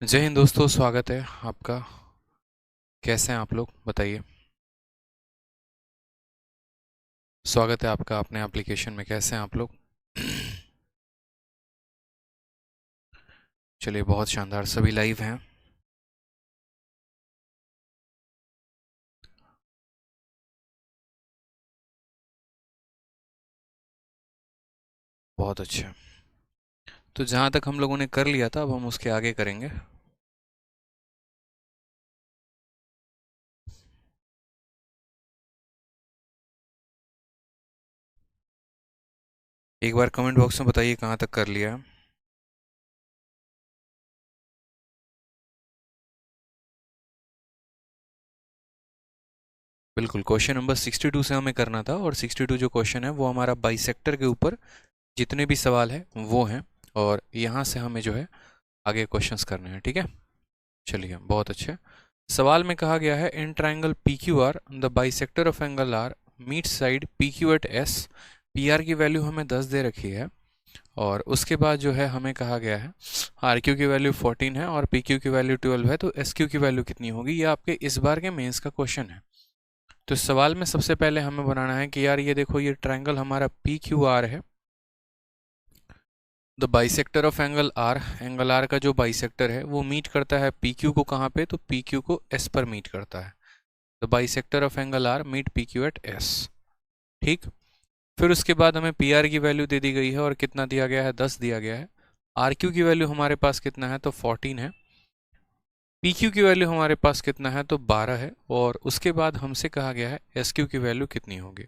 जय हिंद दोस्तों, स्वागत है आपका। कैसे हैं आप लोग बताइए। स्वागत है आपका अपने एप्लीकेशन में। कैसे हैं आप लोग? चलिए, बहुत शानदार, सभी लाइव हैं। बहुत अच्छा। तो जहाँ तक हम लोगों ने कर लिया था, अब हम उसके आगे करेंगे। एक बार कमेंट बॉक्स में बताइए कहाँ तक कर लिया है। बिल्कुल, क्वेश्चन नंबर 62 से हमें करना था, और 62 जो क्वेश्चन है वो हमारा बाइसेक्टर के ऊपर जितने भी सवाल हैं वो हैं, और यहाँ से हमें जो है आगे क्वेश्चंस करने हैं। ठीक है, चलिए, बहुत अच्छे। सवाल में कहा गया है, in triangle P Q R the bisector of angle R meet side P Q at S. P R की वैल्यू हमें 10 दे रखी है, और उसके बाद जो है हमें कहा गया है आर क्यू की वैल्यू 14 है और पी क्यू की वैल्यू 12 है, तो एस क्यू की वैल्यू कितनी होगी। ये आपके इस बार के मेंस का क्वेश्चन है। तो सवाल में सबसे पहले हमें बनाना है कि यार ये देखो, ये ट्राइंगल हमारा पी क्यू आर है। The bisector of angle R, angle R का जो बाइसेक्टर है वो मीट करता है पी क्यू को कहाँ पे, तो पी क्यू को एस पर मीट करता है। The bisector of angle R meet P Q at S. ठीक। फिर उसके बाद हमें पी आर की वैल्यू दे दी गई है, और कितना दिया गया है, 10 दिया गया है। आर क्यू की वैल्यू हमारे पास कितना है, तो 14 है। पी क्यू की वैल्यू हमारे पास कितना है, तो 12 है। और उसके बाद हमसे कहा गया है एस क्यू की वैल्यू कितनी होगी।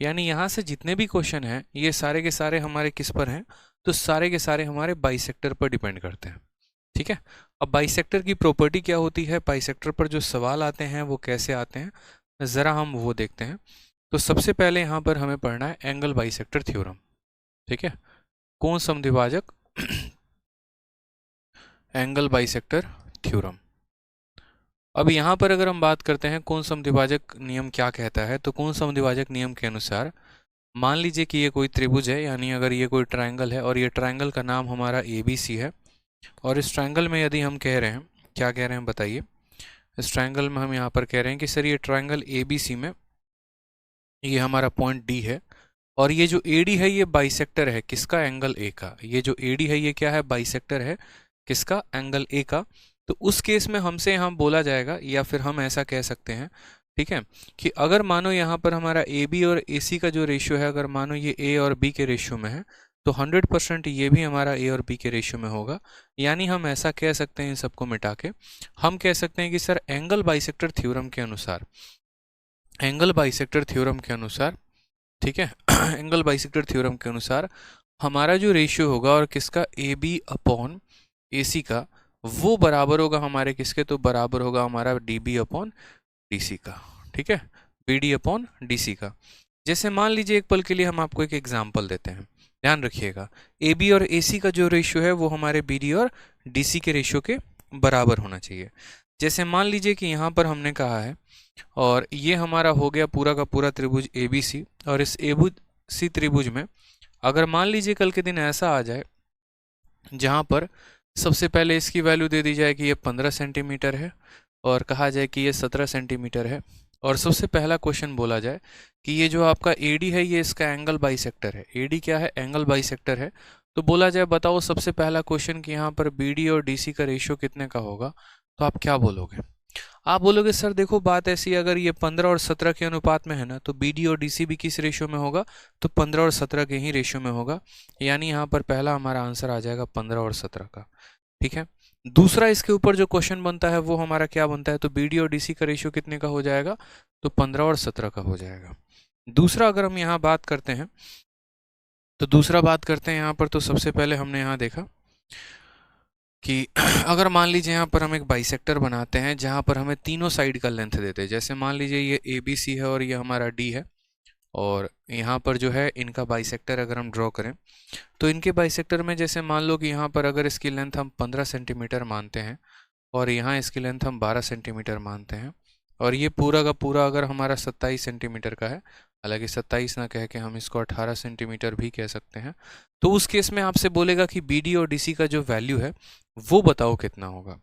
यानी यहाँ से जितने भी क्वेश्चन हैं ये सारे के सारे हमारे किस पर हैं, तो सारे के सारे हमारे बाइसेक्टर पर डिपेंड करते हैं। ठीक है। अब बाइसेक्टर की प्रॉपर्टी क्या होती है, बाइसेक्टर पर जो सवाल आते हैं वो कैसे आते हैं, ज़रा हम वो देखते हैं। तो सबसे पहले यहाँ पर हमें पढ़ना है एंगल बाइसेक्टर थ्योरम। ठीक है, कोण समद्विभाजक एंगल बाइसेक्टर थ्योरम। अब यहाँ पर अगर हम बात करते हैं कोण समद्विभाजक नियम क्या कहता है, तो कोण समद्विभाजक नियम के अनुसार मान लीजिए कि ये कोई त्रिभुज है, यानी अगर ये कोई ट्रायंगल है और ये ट्रायंगल का नाम हमारा ए बी सी है, और इस ट्रायंगल में यदि हम कह रहे हैं, क्या कह रहे हैं बताइए। इस ट्रायंगल में हम यहाँ पर कह रहे हैं कि सर ये ट्रायंगल ए बी सी में ये हमारा पॉइंट डी है, और ये जो ए डी है ये बाइसेक्टर है किसका, एंगल ए का। ये जो ए डी है ये क्या है, बाइसेक्टर है किसका, एंगल ए का। तो उस केस में हमसे यहाँ बोला जाएगा, या फिर हम ऐसा कह सकते हैं, ठीक है, कि अगर मानो यहाँ पर हमारा ए बी और ए सी का जो रेशियो है, अगर मानो ये ए और बी के रेशियो में है, तो 100% ये भी हमारा ए और बी के रेशियो में होगा। यानी हम ऐसा कह सकते हैं, इन सबको मिटा के हम कह सकते हैं कि सर एंगल बाइसेक्टर थ्योरम के अनुसार, एंगल बाइसेक्टर थ्योरम के अनुसार, ठीक है, एंगल बाइसेक्टर थ्योरम के अनुसार हमारा जो रेशियो होगा और किसका, ए बी अपॉन ए सी का, वो बराबर होगा हमारे किसके, तो बराबर होगा हमारा D B upon D C का। ठीक है, B D upon D C का। जैसे मान लीजिए, एक पल के लिए हम आपको एक एग्जाम्पल देते हैं, ध्यान रखिएगा। ए बी और ए सी का जो रेशियो है वो हमारे बी डी और डी सी के रेशियो के बराबर होना चाहिए। जैसे मान लीजिए कि यहाँ पर हमने कहा है, और ये हमारा हो गया पूरा का पूरा त्रिभुज ए बी सी, और इस ए बी सी त्रिभुज में अगर मान लीजिए कल के दिन ऐसा आ जाए जहाँ पर सबसे पहले इसकी वैल्यू दे दी जाए कि ये 15 सेंटीमीटर है, और कहा जाए कि ये 17 सेंटीमीटर है, और सबसे पहला क्वेश्चन बोला जाए कि ये जो आपका AD है ये इसका एंगल बाइसेक्टर है। AD क्या है, एंगल बाइसेक्टर है। तो बोला जाए बताओ सबसे पहला क्वेश्चन कि यहाँ पर BD और DC का रेशियो कितने का होगा, तो आप क्या बोलोगे। आप बोलोगे सर देखो बात ऐसी, अगर ये 15 और 17 के अनुपात में है ना, तो BD और DC भी किस रेशियो में होगा, तो 15 और 17 के ही रेशियो में होगा। यानी यहाँ पर पहला हमारा आंसर आ जाएगा 15 और 17 का। ठीक है, दूसरा इसके ऊपर जो क्वेश्चन बनता है वो हमारा क्या बनता है, तो BD और DC का रेशियो कितने का हो जाएगा, तो 15 और 17 का हो जाएगा। दूसरा अगर हम यहाँ बात करते हैं, तो दूसरा बात करते हैं यहाँ पर, तो सबसे पहले हमने यहाँ देखा कि अगर मान लीजिए यहाँ पर हम एक बाइसेक्टर बनाते हैं जहाँ पर हमें तीनों साइड का लेंथ देते हैं। जैसे मान लीजिए ये ए बी सी है और ये हमारा डी है, और यहाँ पर जो है इनका बाइसेक्टर अगर हम ड्रॉ करें, तो इनके बाइसेक्टर में जैसे मान लो कि यहाँ पर अगर इसकी लेंथ हम 15 सेंटीमीटर मानते हैं, और यहाँ इसकी लेंथ हम 12 सेंटीमीटर मानते हैं, और ये पूरा का पूरा अगर हमारा 27 सेंटीमीटर का है, हालांकि 27 ना कह के हम इसको 18 सेंटीमीटर भी कह सकते हैं, तो उस केस में आपसे बोलेगा कि BD और DC का जो वैल्यू है वो बताओ कितना होगा।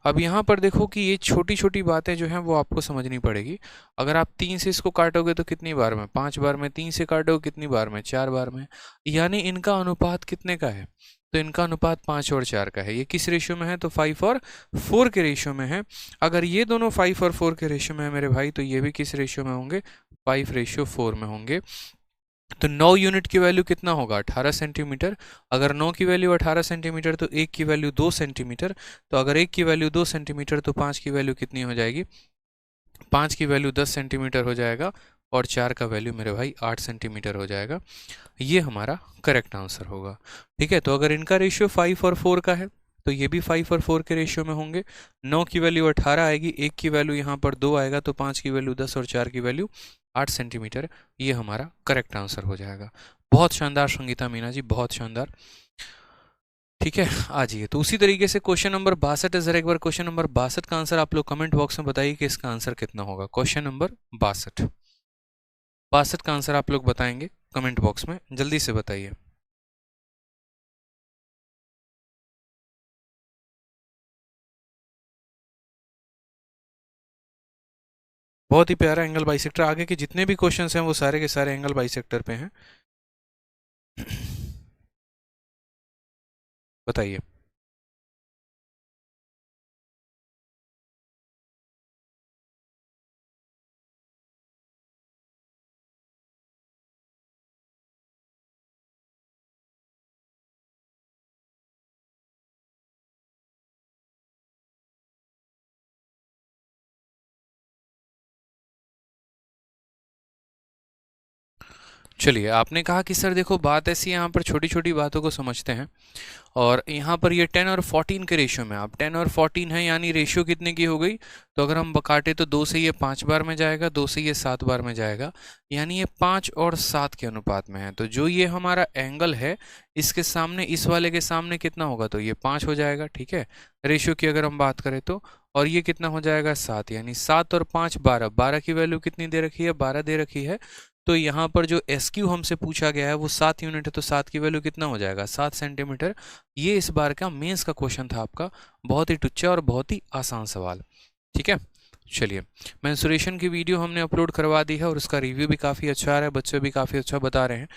अब यहाँ पर देखो कि ये छोटी छोटी बातें जो हैं वो आपको समझनी पड़ेगी। अगर आप 3 से इसको काटोगे तो कितनी बार में, 5 बार में, 3 से काटोगे कितनी बार में, 4 बार में, यानी इनका अनुपात कितने का है, तो इनका अनुपात 5 और 4 का है। ये किस रेशियो में है, तो 5 और 4 के रेशियो में है। अगर ये दोनों 5 और 4 के रेशियो में है मेरे भाई, तो ये भी किस रेशियो में होंगे, 5:4 में होंगे। तो 9 यूनिट की वैल्यू कितना होगा, 18 सेंटीमीटर। अगर 9 की वैल्यू 18 सेंटीमीटर तो 1 की वैल्यू 2 सेंटीमीटर। तो अगर 1 की वैल्यू 2 सेंटीमीटर तो 5 की वैल्यू कितनी हो जाएगी, 5 की वैल्यू 10 सेंटीमीटर हो जाएगा, और 4 का वैल्यू मेरे भाई 8 सेंटीमीटर हो जाएगा। ये हमारा करेक्ट आंसर होगा। ठीक है, तो अगर इनका रेशियो 5 और 4 का है तो ये भी 5 और 4 के रेशियो में होंगे। 9 की वैल्यू 18 आएगी, 1 की वैल्यू यहाँ पर 2 आएगा, तो 5 की वैल्यू 10 और 4 की वैल्यू 8 सेंटीमीटर। ये हमारा करेक्ट आंसर हो जाएगा। बहुत शानदार संगीता मीना जी, बहुत शानदार। ठीक है, आ जाइए। तो उसी तरीके से क्वेश्चन नंबर 62 है। जरा एक बार क्वेश्चन नंबर 62 का आंसर आप लोग कमेंट बॉक्स में बताइए कि इसका आंसर कितना होगा। क्वेश्चन नंबर 62, 62 का आंसर आप लोग बताएंगे कमेंट बॉक्स में, जल्दी से बताइए। बहुत ही प्यारा एंगल बाइसेक्टर। आगे के जितने भी क्वेश्चंस हैं वो सारे के सारे एंगल बाइसेक्टर पे हैं। बताइए। चलिए, आपने कहा कि सर देखो बात ऐसी है, यहाँ पर छोटी छोटी बातों को समझते हैं। और यहाँ पर ये 10 और 14 के रेशियो में, आप 10 और 14 है यानी रेशियो कितने की हो गई, तो अगर हम काटे तो 2 से ये 5 बार में जाएगा, 2 से ये 7 बार में जाएगा, यानी ये 5 और 7 के अनुपात में है। तो जो ये हमारा एंगल है इसके सामने, इस वाले के सामने कितना होगा, तो ये 5 हो जाएगा। ठीक है, रेशियो की अगर हम बात करें तो, और ये कितना हो जाएगा, 7, यानी 7 और 5 12। 12 की वैल्यू कितनी दे रखी है, 12 दे रखी है। तो यहाँ पर जो SQ हमसे पूछा गया है वो 7 यूनिट है, तो 7 की वैल्यू कितना हो जाएगा, 7 सेंटीमीटर। ये इस बार का मेंस का क्वेश्चन था आपका, बहुत ही टुच्चा और बहुत ही आसान सवाल। ठीक है, चलिए। मेंसुरेशन की वीडियो हमने अपलोड करवा दी है और उसका रिव्यू भी काफ़ी अच्छा आ रहा है, बच्चे भी काफ़ी अच्छा बता रहे हैं।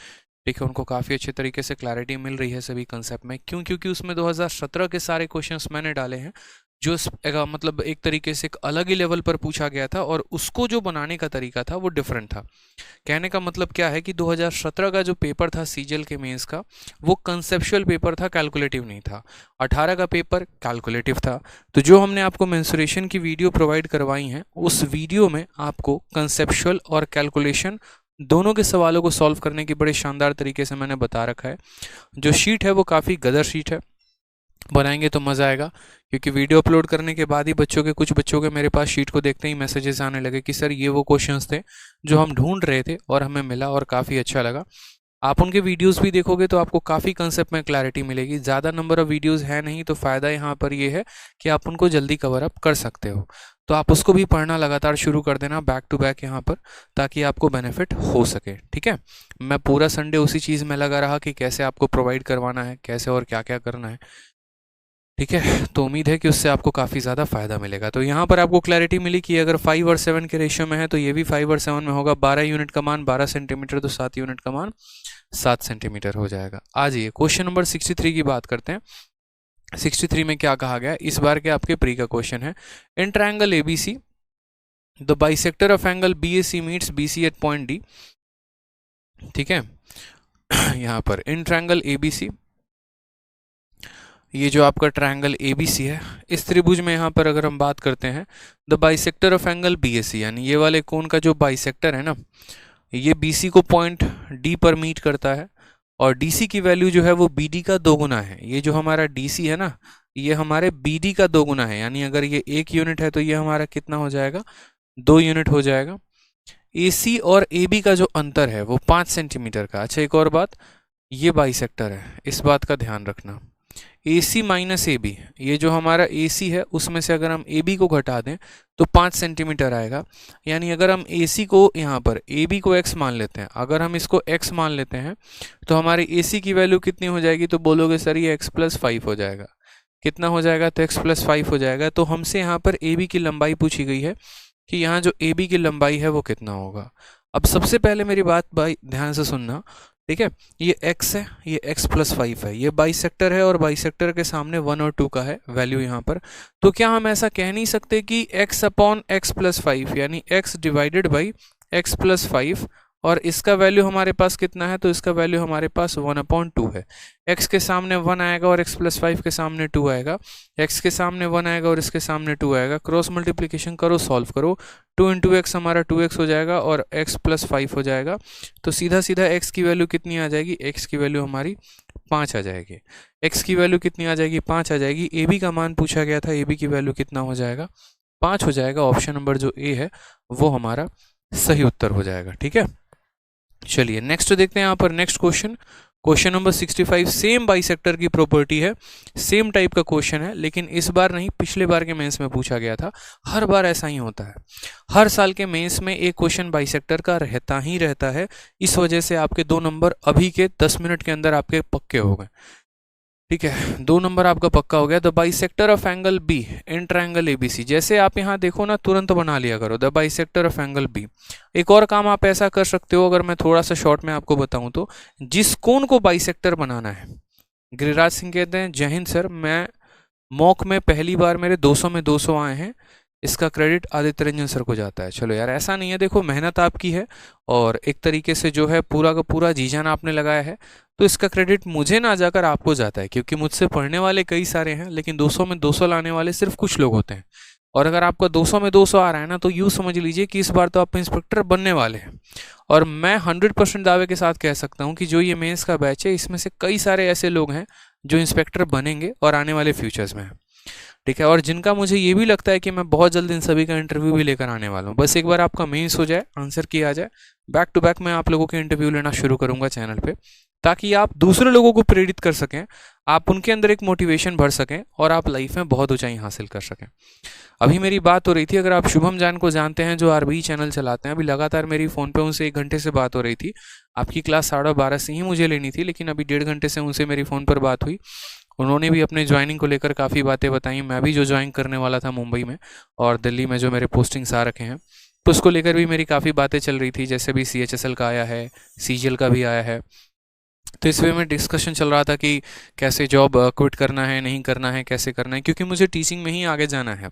ठीक है, उनको काफ़ी अच्छे तरीके से क्लैरिटी मिल रही है सभी कंसेप्ट में। क्यों, क्योंकि उसमें 2017 के सारे क्वेश्चंस मैंने डाले हैं, जो मतलब एक तरीके से एक अलग ही लेवल पर पूछा गया था, और उसको जो बनाने का तरीका था वो डिफरेंट था। कहने का मतलब क्या है कि 2017 का जो पेपर था सीजीएल के मेंस का, वो कंसेप्चुअल पेपर था, कैलकुलेटिव नहीं था। 18 का पेपर कैलकुलेटिव था। तो जो हमने आपको मेंसुरेशन की वीडियो प्रोवाइड करवाई हैं, उस वीडियो में आपको कंसेप्चुअल और कैलकुलेशन दोनों के सवालों को सॉल्व करने की बड़े शानदार तरीके से मैंने बता रखा है। जो शीट है वो काफ़ी गदर शीट है, बनाएंगे तो मज़ा आएगा। क्योंकि वीडियो अपलोड करने के बाद ही कुछ बच्चों के मेरे पास शीट को देखते ही मैसेजेस आने लगे कि सर ये वो क्वेश्चंस थे जो हम ढूंढ रहे थे और हमें मिला और काफ़ी अच्छा लगा। आप उनके वीडियोस भी देखोगे तो आपको काफ़ी कंसेप्ट में क्लैरिटी मिलेगी। ज़्यादा नंबर ऑफ वीडियोस है नहीं, तो फ़ायदा यहाँ पर ये है कि आप उनको जल्दी कवर अप कर सकते हो। तो आप उसको भी पढ़ना लगातार शुरू कर देना बैक टू बैक यहाँ पर, ताकि आपको बेनिफिट हो सके। ठीक है, मैं पूरा संडे उसी चीज़ में लगा रहा कि कैसे आपको प्रोवाइड करवाना है, कैसे और क्या क्या करना है। ठीक है, तो उम्मीद है कि उससे आपको काफ़ी ज़्यादा फायदा मिलेगा। तो यहाँ पर आपको क्लैरिटी मिली कि अगर 5 और 7 के रेशियो में है तो ये भी 5 और 7 में होगा। 12 यूनिट का मान 12 सेंटीमीटर, तो 7 यूनिट का मान 7 सेंटीमीटर हो जाएगा। आ जाइए क्वेश्चन नंबर 63 की बात करते हैं। 63 में क्या कहा गया, इस बार के आपके प्री का क्वेश्चन है। In triangle ABC the bisector of angle BAC meets BC at point D। ठीक है, यहाँ पर इन ट्रायंगल ABC, ये जो आपका ट्रायंगल ABC है, इस त्रिभुज में यहाँ पर अगर हम बात करते हैं the bisector of angle BAC, यानी ये वाले कोण का जो बाइसेक्टर है ना, ये BC को पॉइंट D पर मीट करता है, और DC की वैल्यू जो है वो BD का 2 गुना है। ये जो हमारा DC है ना, ये हमारे BD का 2 गुना है, यानी अगर ये 1 यूनिट है तो ये हमारा कितना हो जाएगा, 2 यूनिट हो जाएगा। AC और AB का जो अंतर है वो 5 सेंटीमीटर का। अच्छा, एक और बात, ये बाइसेक्टर है, इस बात का ध्यान रखना। ए सी माइनस ए बी, ये जो हमारा ए सी है उसमें से अगर हम ए बी को घटा दें तो 5 सेंटीमीटर आएगा। यानी अगर हम ए सी को यहाँ पर ए बी को x मान लेते हैं, अगर हम इसको x मान लेते हैं तो हमारी ए सी की वैल्यू कितनी हो जाएगी, तो बोलोगे सर ये x+5 हो जाएगा। कितना हो जाएगा, तो x+5 हो जाएगा। तो हमसे यहाँ पर ए बी की लंबाई पूछी गई है कि यहाँ जो ए बी की लंबाई है वो कितना होगा। अब सबसे पहले मेरी बात भाई ध्यान से सुनना, ठीक है। ये x है, ये x+5 है, ये बाइसेक्टर है और बाइसेक्टर के सामने 1 और 2 का है वैल्यू यहाँ पर। तो क्या हम ऐसा कह नहीं सकते कि x/x+5 यानी x डिवाइडेड बाई x+5, और इसका वैल्यू हमारे पास कितना है, तो इसका वैल्यू हमारे पास 1/2 है। x के सामने 1 आएगा और x+5 के सामने 2 आएगा, x के सामने 1 आएगा और इसके सामने 2 आएगा। क्रॉस मल्टीप्लिकेशन करो, सॉल्व करो, 2 × x हमारा 2x हो जाएगा और x+5 हो जाएगा। तो सीधा सीधा x की वैल्यू कितनी आ जाएगी, x की वैल्यू हमारी 5 आ जाएगी। x की वैल्यू कितनी आ जाएगी, 5 आ जाएगी। ए बी का मान पूछा गया था, ए बी की वैल्यू कितना हो जाएगा, 5 हो जाएगा। ऑप्शन नंबर जो ए है वो हमारा सही उत्तर हो जाएगा, ठीक है। चलिए नेक्स्ट देखते हैं यहाँ पर next question, question number 65। Same bisector की प्रॉपर्टी है, सेम टाइप का क्वेश्चन है, लेकिन इस बार नहीं, पिछले बार के मेंस में पूछा गया था। हर बार ऐसा ही होता है, हर साल के मेंस में एक क्वेश्चन बाइसेक्टर का रहता ही रहता है। इस वजह से आपके 2 नंबर अभी के 10 मिनट के अंदर आपके पक्के हो गए, ठीक है। 2 नंबर आपका पक्का हो गया। The bisector of angle B in triangle A B C, जैसे आप यहाँ देखो ना, तुरंत बना लिया करो the bisector of angle B. एक और काम आप ऐसा कर सकते हो, अगर मैं थोड़ा सा शॉर्ट में आपको बताऊं तो, जिस कोण को बाइसेक्टर बनाना है, गिरिराज सिंह कहते हैं जय हिंद सर, मैं मॉक में पहली बार मेरे 200 में 200 आए हैं, इसका क्रेडिट आदित्य रंजन सर को जाता है। चलो यार ऐसा नहीं है, देखो मेहनत आपकी है और एक तरीके से जो है पूरा का पूरा जी जान आपने लगाया है, तो इसका क्रेडिट मुझे ना जाकर आपको जाता है, क्योंकि मुझसे पढ़ने वाले कई सारे हैं लेकिन 200 में 200 लाने वाले सिर्फ कुछ लोग होते हैं। और अगर आपका 200 में 200 आ रहा है ना, तो यूँ समझ लीजिए कि इस बार तो आप इंस्पेक्टर बनने वाले हैं। और मैं 100% दावे के साथ कह सकता हूँ कि जो ये मेंस का बैच है, इसमें से कई सारे ऐसे लोग हैं जो इंस्पेक्टर बनेंगे और आने वाले फ्यूचर्स में हैं, ठीक है। और जिनका मुझे ये भी लगता है कि मैं बहुत जल्द इन सभी का इंटरव्यू भी लेकर आने वाला हूँ। बस एक बार आपका मेंस हो जाए, आंसर किया आ जाए, बैक टू बैक मैं आप लोगों के इंटरव्यू लेना शुरू करूँगा चैनल पे, ताकि आप दूसरे लोगों को प्रेरित कर सकें, आप उनके अंदर एक मोटिवेशन भर सकें और आप लाइफ में बहुत ऊंचाई हासिल कर सकें। अभी मेरी बात हो रही थी, अगर आप शुभम जान को जानते हैं जो आरबी चैनल चलाते हैं, अभी लगातार मेरी फ़ोन पे उनसे 1 घंटे से बात हो रही थी। आपकी क्लास 12:30 से ही मुझे लेनी थी, लेकिन अभी 1.5 घंटे से उनसे मेरी फ़ोन पर बात हुई। उन्होंने भी अपने ज्वाइनिंग को लेकर काफ़ी बातें बताई। मैं भी जो ज्वाइन करने वाला था मुंबई में और दिल्ली में जो मेरे पोस्टिंग्स आ रखे हैं, तो उसको लेकर भी मेरी काफ़ी बातें चल रही थी। जैसे भी CHSL का आया है, CGL का भी आया है, तो इस वे में डिस्कशन चल रहा था कि कैसे जॉब क्विट करना है, नहीं करना है, कैसे करना है, क्योंकि मुझे टीचिंग में ही आगे जाना है।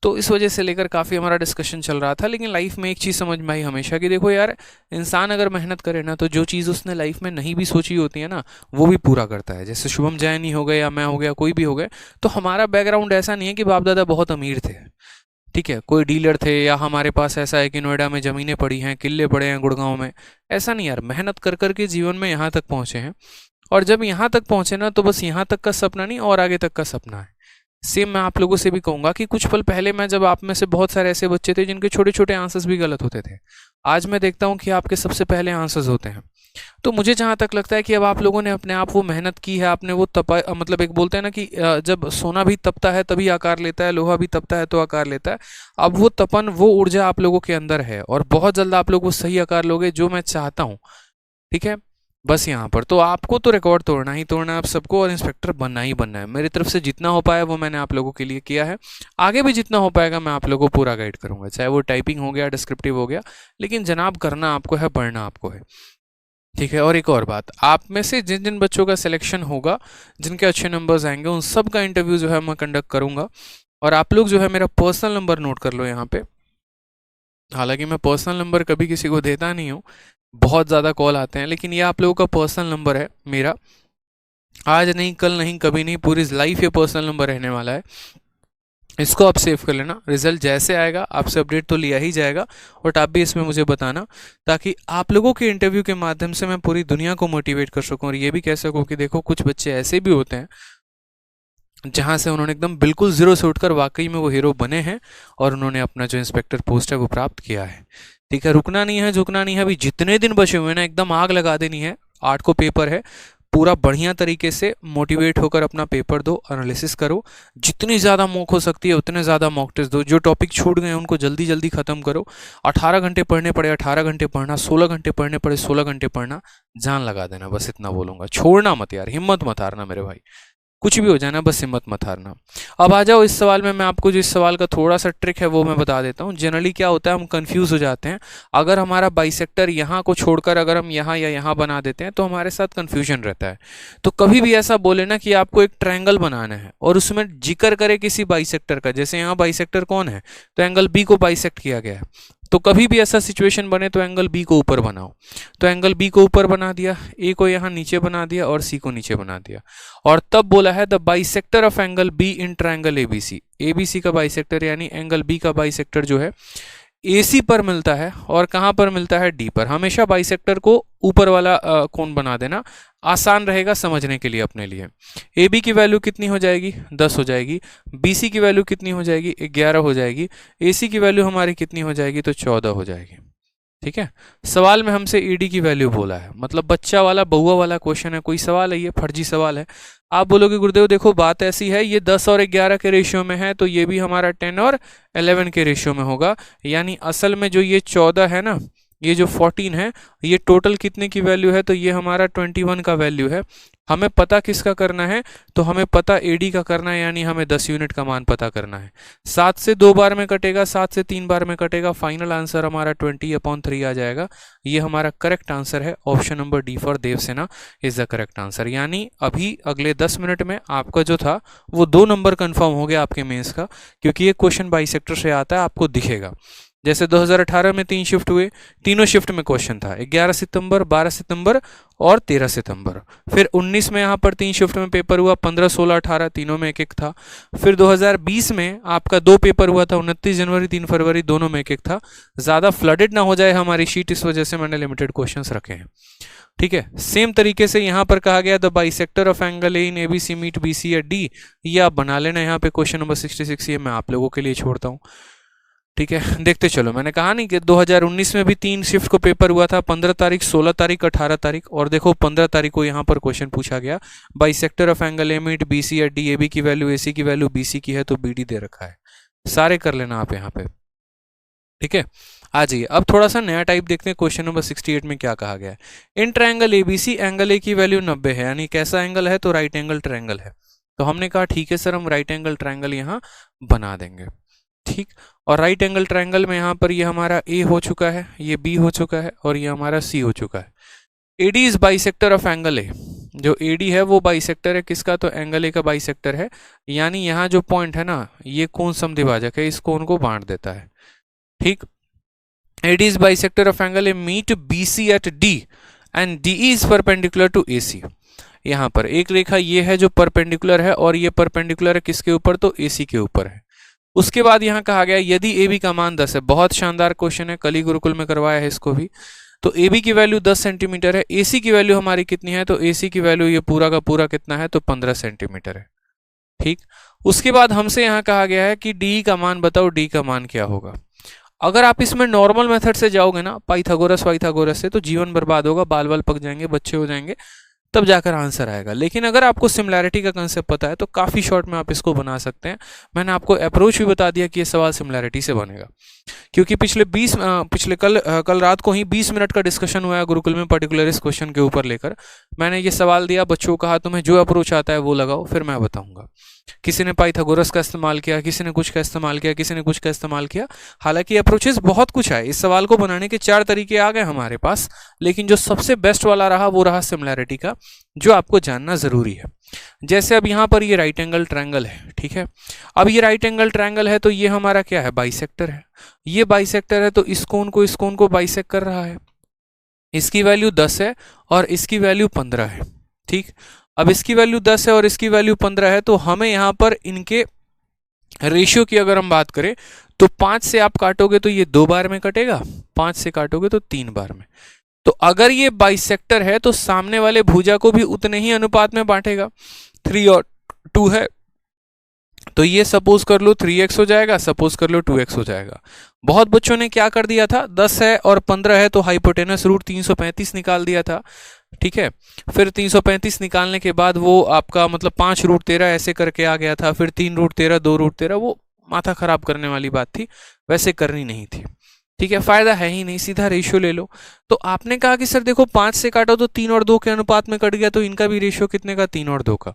तो इस वजह से लेकर काफ़ी हमारा डिस्कशन चल रहा था। लेकिन लाइफ में एक चीज़ समझ में आई हमेशा कि देखो यार, इंसान अगर मेहनत करे ना, तो जो चीज़ उसने लाइफ में नहीं भी सोची होती है ना, वो भी पूरा करता है। जैसे शुभम जैन ही हो गए या मैं हो गया, कोई भी हो गए, तो हमारा बैकग्राउंड ऐसा नहीं है कि बाप दादा बहुत अमीर थे, ठीक है, कोई डीलर थे, या हमारे पास ऐसा है कि नोएडा में ज़मीनें पड़ी हैं, किले पड़े हैं गुड़गांव में। ऐसा नहीं यार, मेहनत कर कर के जीवन में यहाँ तक पहुँचे हैं। और जब यहाँ तक पहुँचे ना, तो बस यहाँ तक का सपना नहीं, और आगे तक का सपना है। सेम मैं आप लोगों से भी कहूँगा कि कुछ पल पहले मैं, जब आप में से बहुत सारे ऐसे बच्चे थे जिनके छोटे छोटे आंसर्स भी गलत होते थे, आज मैं देखता हूँ कि आपके सबसे पहले आंसर्स होते हैं। तो मुझे जहाँ तक लगता है कि अब आप लोगों ने अपने आप वो मेहनत की है, आपने वो तपा, मतलब एक बोलते हैं ना कि जब सोना भी तपता है तभी आकार लेता है, लोहा भी तपता है तो आकार लेता है। अब वो तपन, वो ऊर्जा आप लोगों के अंदर है और बहुत जल्द आप लोग वो सही आकार लोगे, जो मैं चाहता हूँ, ठीक है। बस यहाँ पर तो आपको तो रिकॉर्ड तोड़ना ही तोड़ना है आप सबको, और इंस्पेक्टर बनना ही बनना है। मेरी तरफ से जितना हो पाया वो मैंने आप लोगों के लिए किया है, आगे भी जितना हो पाएगा मैं आप लोगों को पूरा गाइड करूंगा, चाहे वो टाइपिंग हो गया, डिस्क्रिप्टिव हो गया, लेकिन जनाब करना आपको है, पढ़ना आपको है, ठीक है। और एक और बात, आप में से जिन जिन बच्चों का सिलेक्शन होगा, जिनके अच्छे नंबर्स आएंगे, उन सब का इंटरव्यू जो है मैं कंडक्ट करूंगा। और आप लोग जो है मेरा पर्सनल नंबर नोट कर लो यहाँ पे। हालांकि मैं पर्सनल नंबर कभी किसी को देता नहीं हूँ, बहुत ज़्यादा कॉल आते हैं, लेकिन ये आप लोगों का पर्सनल नंबर है मेरा। आज नहीं, कल नहीं, कभी नहीं, पूरी लाइफ ये पर्सनल नंबर रहने वाला है। इसको आप सेव कर लेना। रिजल्ट जैसे आएगा आपसे अपडेट तो लिया ही जाएगा, बट आप भी इसमें मुझे बताना, ताकि आप लोगों के इंटरव्यू के माध्यम से मैं पूरी दुनिया को मोटिवेट कर सकूं और ये भी कह सकूं कि देखो कुछ बच्चे ऐसे भी होते हैं जहां से उन्होंने एकदम बिल्कुल जीरो से उठकर वाकई में वो हीरो बने हैं और उन्होंने अपना जो इंस्पेक्टर पोस्ट है वो प्राप्त किया है, ठीक है। रुकना नहीं है, झुकना नहीं है, अभी जितने दिन बचे हुए हैं ना, एकदम आग लगा देनी है। 8 को पेपर है, पूरा बढ़िया तरीके से मोटिवेट होकर अपना पेपर दो, एनालिसिस करो, जितनी ज़्यादा मॉक हो सकती है उतने ज़्यादा मॉक टेस्ट दो, जो टॉपिक छूट गए उनको जल्दी जल्दी खत्म करो। 18 घंटे पढ़ने पड़े 18 घंटे पढ़ना, 16 घंटे पढ़ने पड़े 16 घंटे पढ़ना, जान लगा देना, बस इतना बोलूँगा। छोड़ना मत यार, हिम्मत मत हारना मेरे भाई, कुछ भी हो जाना बस हिम्मत मत हारना। अब आ जाओ इस सवाल में, मैं आपको जो इस सवाल का थोड़ा सा ट्रिक है वो मैं बता देता हूँ। जनरली क्या होता है, हम कंफ्यूज हो जाते हैं। अगर हमारा बाइसेक्टर यहाँ को छोड़कर अगर हम यहाँ या यहाँ बना देते हैं तो हमारे साथ कंफ्यूजन रहता है। तो कभी भी ऐसा बोले ना कि आपको एक ट्रायंगल बनाना है और उसमें जिक्र करे किसी बाइसेक्टर का, जैसे यहाँ बाइसेक्टर कौन है, तो एंगल बी को बाइसेक्ट किया गया है, तो कभी भी ऐसा सिचुएशन बने तो एंगल बी को ऊपर बनाओ। तो एंगल बी को ऊपर बना दिया, ए को यहाँ नीचे बना दिया और सी को नीचे बना दिया, और तब बोला है the bisector of angle B in triangle ABC. ABC का बाइसेक्टर यानी एंगल बी का बाइसेक्टर जो है एसी पर मिलता है और कहाँ पर मिलता है, डी पर। हमेशा बाइसेक्टर को ऊपर वाला कोण बना देना, आसान रहेगा समझने के लिए अपने लिए। ए बी की वैल्यू कितनी हो जाएगी, 10 हो जाएगी। बी सी की वैल्यू कितनी हो जाएगी, 11 हो जाएगी। ए सी की वैल्यू हमारी कितनी हो जाएगी, तो 14 हो जाएगी। ठीक है, सवाल में हमसे ईडी की वैल्यू बोला है, मतलब बच्चा वाला बहुआ वाला क्वेश्चन है, कोई सवाल है ये फर्जी सवाल है। आप बोलोगे गुरुदेव देखो बात ऐसी है, ये 10 और 11 के रेशियो में है, तो ये भी हमारा 10 और 11 के रेशियो में होगा। यानी असल में जो ये 14 है ना, ये जो 14 है, ये टोटल कितने की वैल्यू है, तो ये हमारा 21 का वैल्यू है। हमें पता किसका करना है, तो हमें पता एडी का करना है, यानी हमें 10 यूनिट का मान पता करना है। 7 से 2 बार में कटेगा, 7 से 3 बार में कटेगा, फाइनल आंसर हमारा 20/3 आ जाएगा। ये हमारा करेक्ट आंसर है। Option number D for Devsena is the correct answer. यानी अभी अगले 10 मिनट में आपका जो था वो 2 नंबर कंफर्म हो गया आपके मेंस का, क्योंकि ये क्वेश्चन बाइसेक्टर से आता है, आपको दिखेगा। जैसे 2018 में 3 शिफ्ट हुए, तीनों शिफ्ट में क्वेश्चन था, 11 सितंबर, 12 सितंबर और 13 सितंबर। फिर 19 में यहाँ पर 3 शिफ्ट में पेपर हुआ, 15, 16, 18, तीनों में एक एक था। फिर 2020 में आपका 2 पेपर हुआ था, 29 जनवरी, 3 फरवरी, दोनों में एक एक था। ज़्यादा फ्लडेड ना हो जाए हमारी शीट, इस वजह से मैंने लिमिटेड क्वेश्चंस रखे हैं। ठीक है, सेम तरीके से यहाँ पर कहा गया the bisector of angle A in A B C meet B C या डी, ये आप बना लेना यहाँ पे। क्वेश्चन नंबर 66 ये मैं आप लोगों के लिए छोड़ता हूँ। ठीक है, देखते चलो। मैंने कहा नहीं कि 2019 में भी 3 शिफ्ट को पेपर हुआ था, 15 तारीख, 16 तारीख, 18 तारीख, और देखो 15 तारीख को यहाँ पर क्वेश्चन पूछा गया, bisector of angle A meet B C या डी, एबी की वैल्यू एसी की वैल्यू बीसी की है, तो बीडी दे रखा है। सारे कर लेना आप यहाँ पे। ठीक है, आ जाइए अब थोड़ा सा नया टाइप देखते हैं। क्वेश्चन नंबर 68 में क्या कहा गया है, in triangle ABC angle A की वैल्यू 90 है, यानी कैसा एंगल है, तो राइट एंगल ट्रायंगल है। तो हमने कहा ठीक है सर, हम राइट एंगल ट्रायंगल यहाँ बना देंगे। ठीक, और राइट एंगल ट्रायंगल में यहाँ पर ये हमारा ए हो चुका है, ये बी हो चुका है और ये हमारा सी हो चुका है। A D is bisector of angle A, जो एडी है वो बाइसेक्टर है किसका, तो एंगल ए का बाइसेक्टर है। यानी यहाँ जो पॉइंट है ना, ये कोण समद्विभाजक है, इस कोण को बांट देता है। ठीक, AD is bisector of angle A meet BC at D and DE is perpendicular to AC। यहाँ पर एक रेखा ये है जो परपेंडिकुलर है और ये परपेंडिकुलर है किसके ऊपर, तो AC के ऊपर है। उसके बाद यहाँ कहा गया यदि AB का मान 10 है, बहुत शानदार क्वेश्चन है, कली गुरुकुल में करवाया है इसको भी। तो AB की वैल्यू 10 सेंटीमीटर है, AC की वैल्यू हमारी कितनी है, तो AC की वैल्यू ये पूरा का पूरा कितना है, तो 15 सेंटीमीटर है। ठीक, उसके बाद हमसे यहाँ कहा गया है कि DE का मान बताओ, D का मान क्या होगा। अगर आप इसमें नॉर्मल मेथड से जाओगे ना, पाइथागोरस से, तो जीवन बर्बाद होगा, बाल बाल पक जाएंगे, बच्चे हो जाएंगे, तब जाकर आंसर आएगा। लेकिन अगर आपको सिमिलैरिटी का कंसेप्ट पता है तो काफ़ी शॉर्ट में आप इसको बना सकते हैं। मैंने आपको अप्रोच भी बता दिया कि ये सवाल सिमिलैरिटी से बनेगा, क्योंकि पिछले कल रात को ही 20 मिनट का डिस्कशन हुआ है गुरुकुल में, पर्टिकुलर इस क्वेश्चन के ऊपर लेकर। मैंने ये सवाल दिया, बच्चों को कहा तुम्हें जो अप्रोच आता है वो लगाओ, फिर मैं बताऊंगा। किसी ने पाइथागोरस का इस्तेमाल किया, किसी ने कुछ का इस्तेमाल किया, किसी ने कुछ का इस्तेमाल किया। हालांकि अप्रोचेस बहुत कुछ है, इस सवाल को बनाने के 4 तरीके आ गए हमारे पास, लेकिन जो सबसे बेस्ट वाला रहा वो रहा सिमिलैरिटी का, जो आपको जानना जरूरी है। जैसे अब यहाँ पर ये राइट एंगल ट्रायंगल है, ठीक है। अब ये राइट एंगल ट्रायंगल है तो ये हमारा क्या है, बाइसेक्टर है। ये बाइसेक्टर है तो इस कोण को बाइसेक्ट कर रहा है। इसकी वैल्यू 10 है और इसकी वैल्यू 15 है। ठीक, अब इसकी वैल्यू 10 है और इसकी वैल्यू 15 है, तो हमें यहाँ पर इनके रेशियो की अगर हम बात करें तो 5 से आप काटोगे तो ये 2 बार में कटेगा, 5 से काटोगे तो 3 बार में। तो अगर ये बाइसेक्टर है तो सामने वाले भुजा को भी उतने ही अनुपात में बांटेगा। 3 और 2 है तो ये सपोज कर लो 3x हो जाएगा, सपोज कर लो 2x हो जाएगा। बहुत बच्चों ने क्या कर दिया था, 10 है और 15 है तो हाइपोटेनस रूट 335 निकाल दिया था। ठीक है, फिर 335 निकालने के बाद वो आपका मतलब 5 रूट 13 ऐसे करके आ गया था, फिर 3 रूट 13, 2 रूट 13, वो माथा खराब करने वाली बात थी, वैसे करनी नहीं थी। ठीक है, फायदा है ही नहीं, सीधा रेशियो ले लो। तो आपने कहा कि सर देखो 5 से काटो तो 3 और 2 के अनुपात में कट गया, तो इनका भी रेशियो कितने का, 3 और 2 का।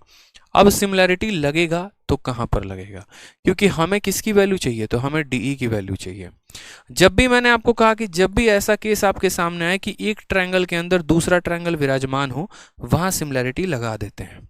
अब सिमिलैरिटी लगेगा तो कहां पर लगेगा, क्योंकि हमें किसकी वैल्यू चाहिए, तो हमें डीई की वैल्यू चाहिए। जब भी मैंने आपको कहा कि जब भी ऐसा केस आपके सामने आए कि एक ट्रायंगल के अंदर दूसरा ट्रायंगल विराजमान हो, वहां सिमिलैरिटी लगा देते हैं।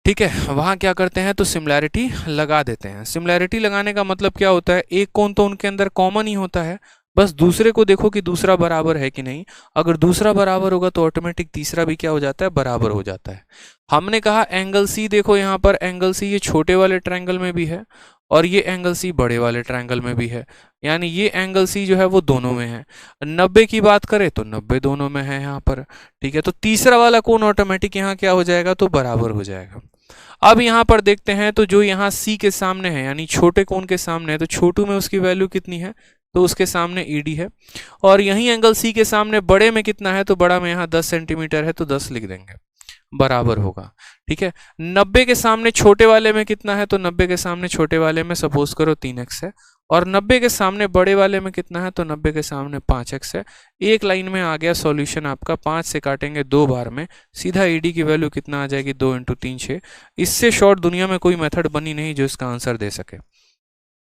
ठीक है, वहां क्या करते हैं, तो सिमिलैरिटी लगा देते हैं। सिमिलैरिटी लगाने का मतलब क्या होता है, एक कोण तो उनके अंदर कॉमन ही होता है, बस दूसरे को देखो कि दूसरा बराबर है कि नहीं। अगर दूसरा बराबर होगा तो ऑटोमेटिक तीसरा भी क्या हो जाता है, बराबर हो जाता है। हमने कहा एंगल सी, देखो यहाँ पर एंगल सी ये छोटे वाले ट्रायंगल में भी है और ये एंगल सी बड़े वाले ट्रायंगल में भी है, यानी ये एंगल सी जो है वो दोनों में है। 90 की बात करें तो 90 दोनों में है यहाँ पर। ठीक है, तो तीसरा वाला कोण ऑटोमेटिक यहाँ क्या हो जाएगा, तो बराबर हो जाएगा। अब यहाँ पर देखते हैं, तो जो यहाँ सी के सामने है यानी छोटे कोण के सामने है, तो छोटू में उसकी वैल्यू कितनी है, तो उसके सामने ईडी है। और यही एंगल सी के सामने बड़े में कितना है, तो बड़ा में यहाँ 10 सेंटीमीटर है, तो 10 लिख देंगे, बराबर होगा। ठीक है, 90 के सामने छोटे वाले में कितना है, तो 90 के सामने छोटे वाले में सपोज करो 3x है, और 90 के सामने बड़े वाले में कितना है, तो 90 के सामने 5x है। एक लाइन में आ गया सॉल्यूशन आपका, 5 से काटेंगे 2 बार में, सीधा ईडी की वैल्यू कितना आ जाएगी, 2 × 3 6। इससे शॉर्ट दुनिया में कोई मेथड बनी नहीं जो इसका आंसर दे सके।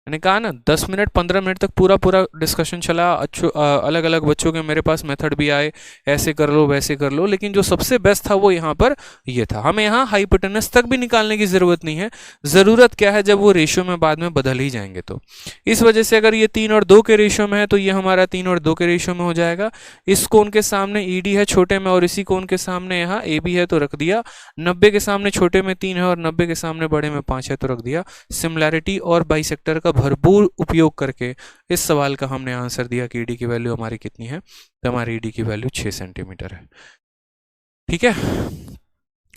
मैंने कहा ना 10 मिनट 15 मिनट तक पूरा डिस्कशन चला, अलग अलग बच्चों के मेरे पास मेथड भी आए, ऐसे कर लो वैसे कर लो, लेकिन जो सबसे बेस्ट था वो यहाँ पर ये था। हमें यहाँ हाइपोटेनस तक भी निकालने की जरूरत नहीं है, जरूरत क्या है, जब वो रेशियो में बाद में बदल ही जाएंगे तो। इस वजह से अगर ये 3 और 2 के रेशियो में है तो ये हमारा 3 और 2 के रेशियो में हो जाएगा। इस कोण के सामने ईडी है छोटे में और इसी कोण के सामने यहाँ ए बी है तो रख दिया। 90 के सामने छोटे में 3 है और 90 के सामने बड़े में 5 है तो रख दिया। सिमिलैरिटी और बाइसेक्टर का भरपूर उपयोग करके इस सवाल का हमने आंसर दिया कि ईडी की वैल्यू हमारी कितनी है, तो हमारी ईडी की वैल्यू 6 सेंटीमीटर है। ठीक है,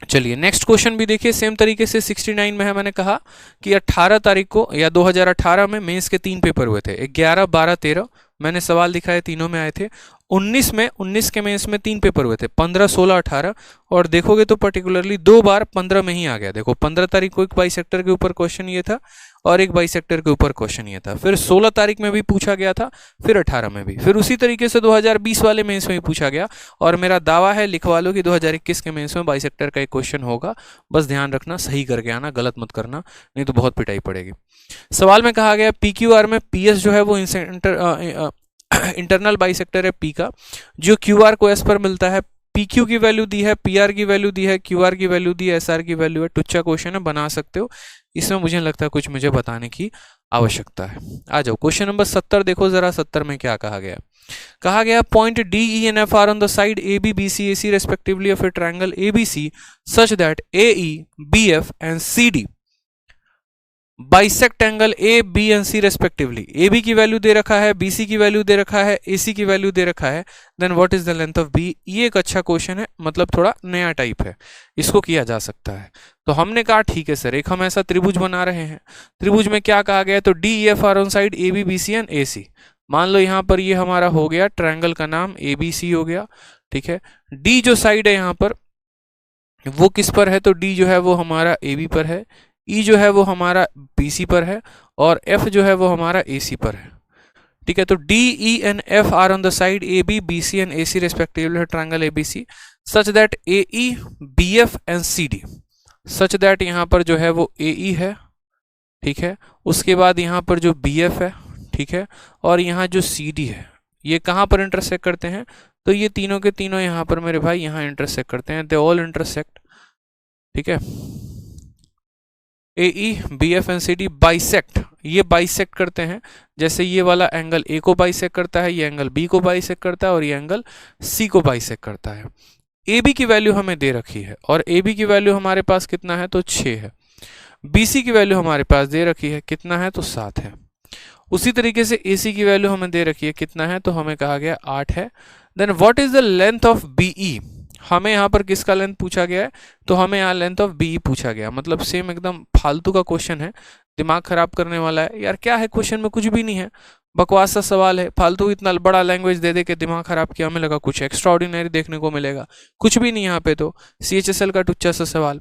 चलिए नेक्स्ट क्वेश्चन भी देखिए। सेम तरीके से 69 में है, मैंने कहा कि 18 तारीख को या 2018 में मेंस के 3 पेपर हुए थे, 11, 12, 13 मैंने सवाल दिखाए, तीनों में आए थे। 19 के मेंस में 3 पेपर हुए थे, 15, 16, 18, और देखोगे तो पर्टिकुलरली 2 बार 15 में ही आ गया। देखो 15 तारीख को एक बाइसेक्टर के ऊपर क्वेश्चन ये था और एक बाइसेक्टर के ऊपर क्वेश्चन ये था, फिर 16 तारीख में भी पूछा गया था, फिर 18 में भी, फिर उसी तरीके से 2020 वाले मेंस में भी पूछा गया। और मेरा दावा है, लिखवा लो कि 2021 के मेंस में बाइसेक्टर का एक क्वेश्चन होगा। बस ध्यान रखना, सही करके आना, गलत मत करना, नहीं तो बहुत पिटाई पड़ेगी। सवाल में कहा गया PQR में PS जो है वो इंटरनल बाइसेक्टर है P का, जो QR को S पर मिलता है। PQ की वैल्यू दी है, PR की वैल्यू दी है, QR की वैल्यू दी है, SR की वैल्यू है। टुच्चा क्वेश्चन है, बना सकते हो, इसमें मुझे लगता है कुछ मुझे बताने की आवश्यकता है। आ जाओ क्वेश्चन नंबर 70 देखो जरा। 70 में क्या कहा गया, कहा गया point DE and F are on the side AB, BC, AC respectively of a triangle ABC such that AE, BF and CD bisect angle A B and C respectively. A B की value दे रखा है, BC की value दे रखा है, AC की value दे रखा है, then what is the length of B। ये एक अच्छा क्वेश्चन है, मतलब थोड़ा नया टाइप है, इसको किया जा सकता है। तो हमने कहा ठीक है सर, एक हम ऐसा त्रिभुज बना रहे हैं, त्रिभुज में क्या कहा गया है, तो DEF are on side AB, BC and AC। मान लो यहाँ पर ये हमारा हो गया ट्रायंगल का नाम ABC हो गया। ठीक है, D जो साइड है यहाँ पर वो किस पर है, तो D जो है वो हमारा AB पर है, E जो है वो हमारा BC पर है, और F जो है वो हमारा AC पर है। ठीक है, तो D, E and F are on the side AB, BC and AC respectively triangle ABC such that AE, BF and CD, such that यहाँ पर जो है वो AE है। ठीक है, उसके बाद यहाँ पर जो BF है, ठीक है, और यहाँ जो CD है, ये कहाँ पर इंटरसेक्ट करते हैं, तो ये तीनों के तीनों यहाँ पर मेरे भाई यहाँ इंटरसेक्ट करते हैं, दे ऑल इंटरसेक्ट। ठीक है, AE, BF and CD bisect, ये बाइसेक्ट करते हैं, जैसे ये वाला एंगल A को बाइसेक्ट करता है, ये एंगल B को बाइसेक्ट करता है, और ये एंगल C को बाइसेक्ट करता है। AB की वैल्यू हमें दे रखी है, और AB की वैल्यू हमारे पास कितना है, तो 6 है। BC की वैल्यू हमारे पास दे रखी है, कितना है, तो 7 है। उसी तरीके से AC की वैल्यू हमें दे रखी है, कितना है, तो हमें कहा गया 8 है। Then what is the length of BE, हमें यहाँ पर किसका लेंथ पूछा गया है, तो हमें यहाँ लेंथ ऑफ बी पूछा गया, मतलब सेम एकदम फालतू का क्वेश्चन है, दिमाग खराब करने वाला है यार। क्या है क्वेश्चन में, कुछ भी नहीं है, बकवास सा सवाल है, फालतू इतना बड़ा लैंग्वेज दे दे के दिमाग खराब किया, हमें लगा कुछ एक्स्ट्रा ऑर्डिनरी देखने को मिलेगा, कुछ भी नहीं यहाँ पे, तो CHSL का टुच्चा सा सवाल।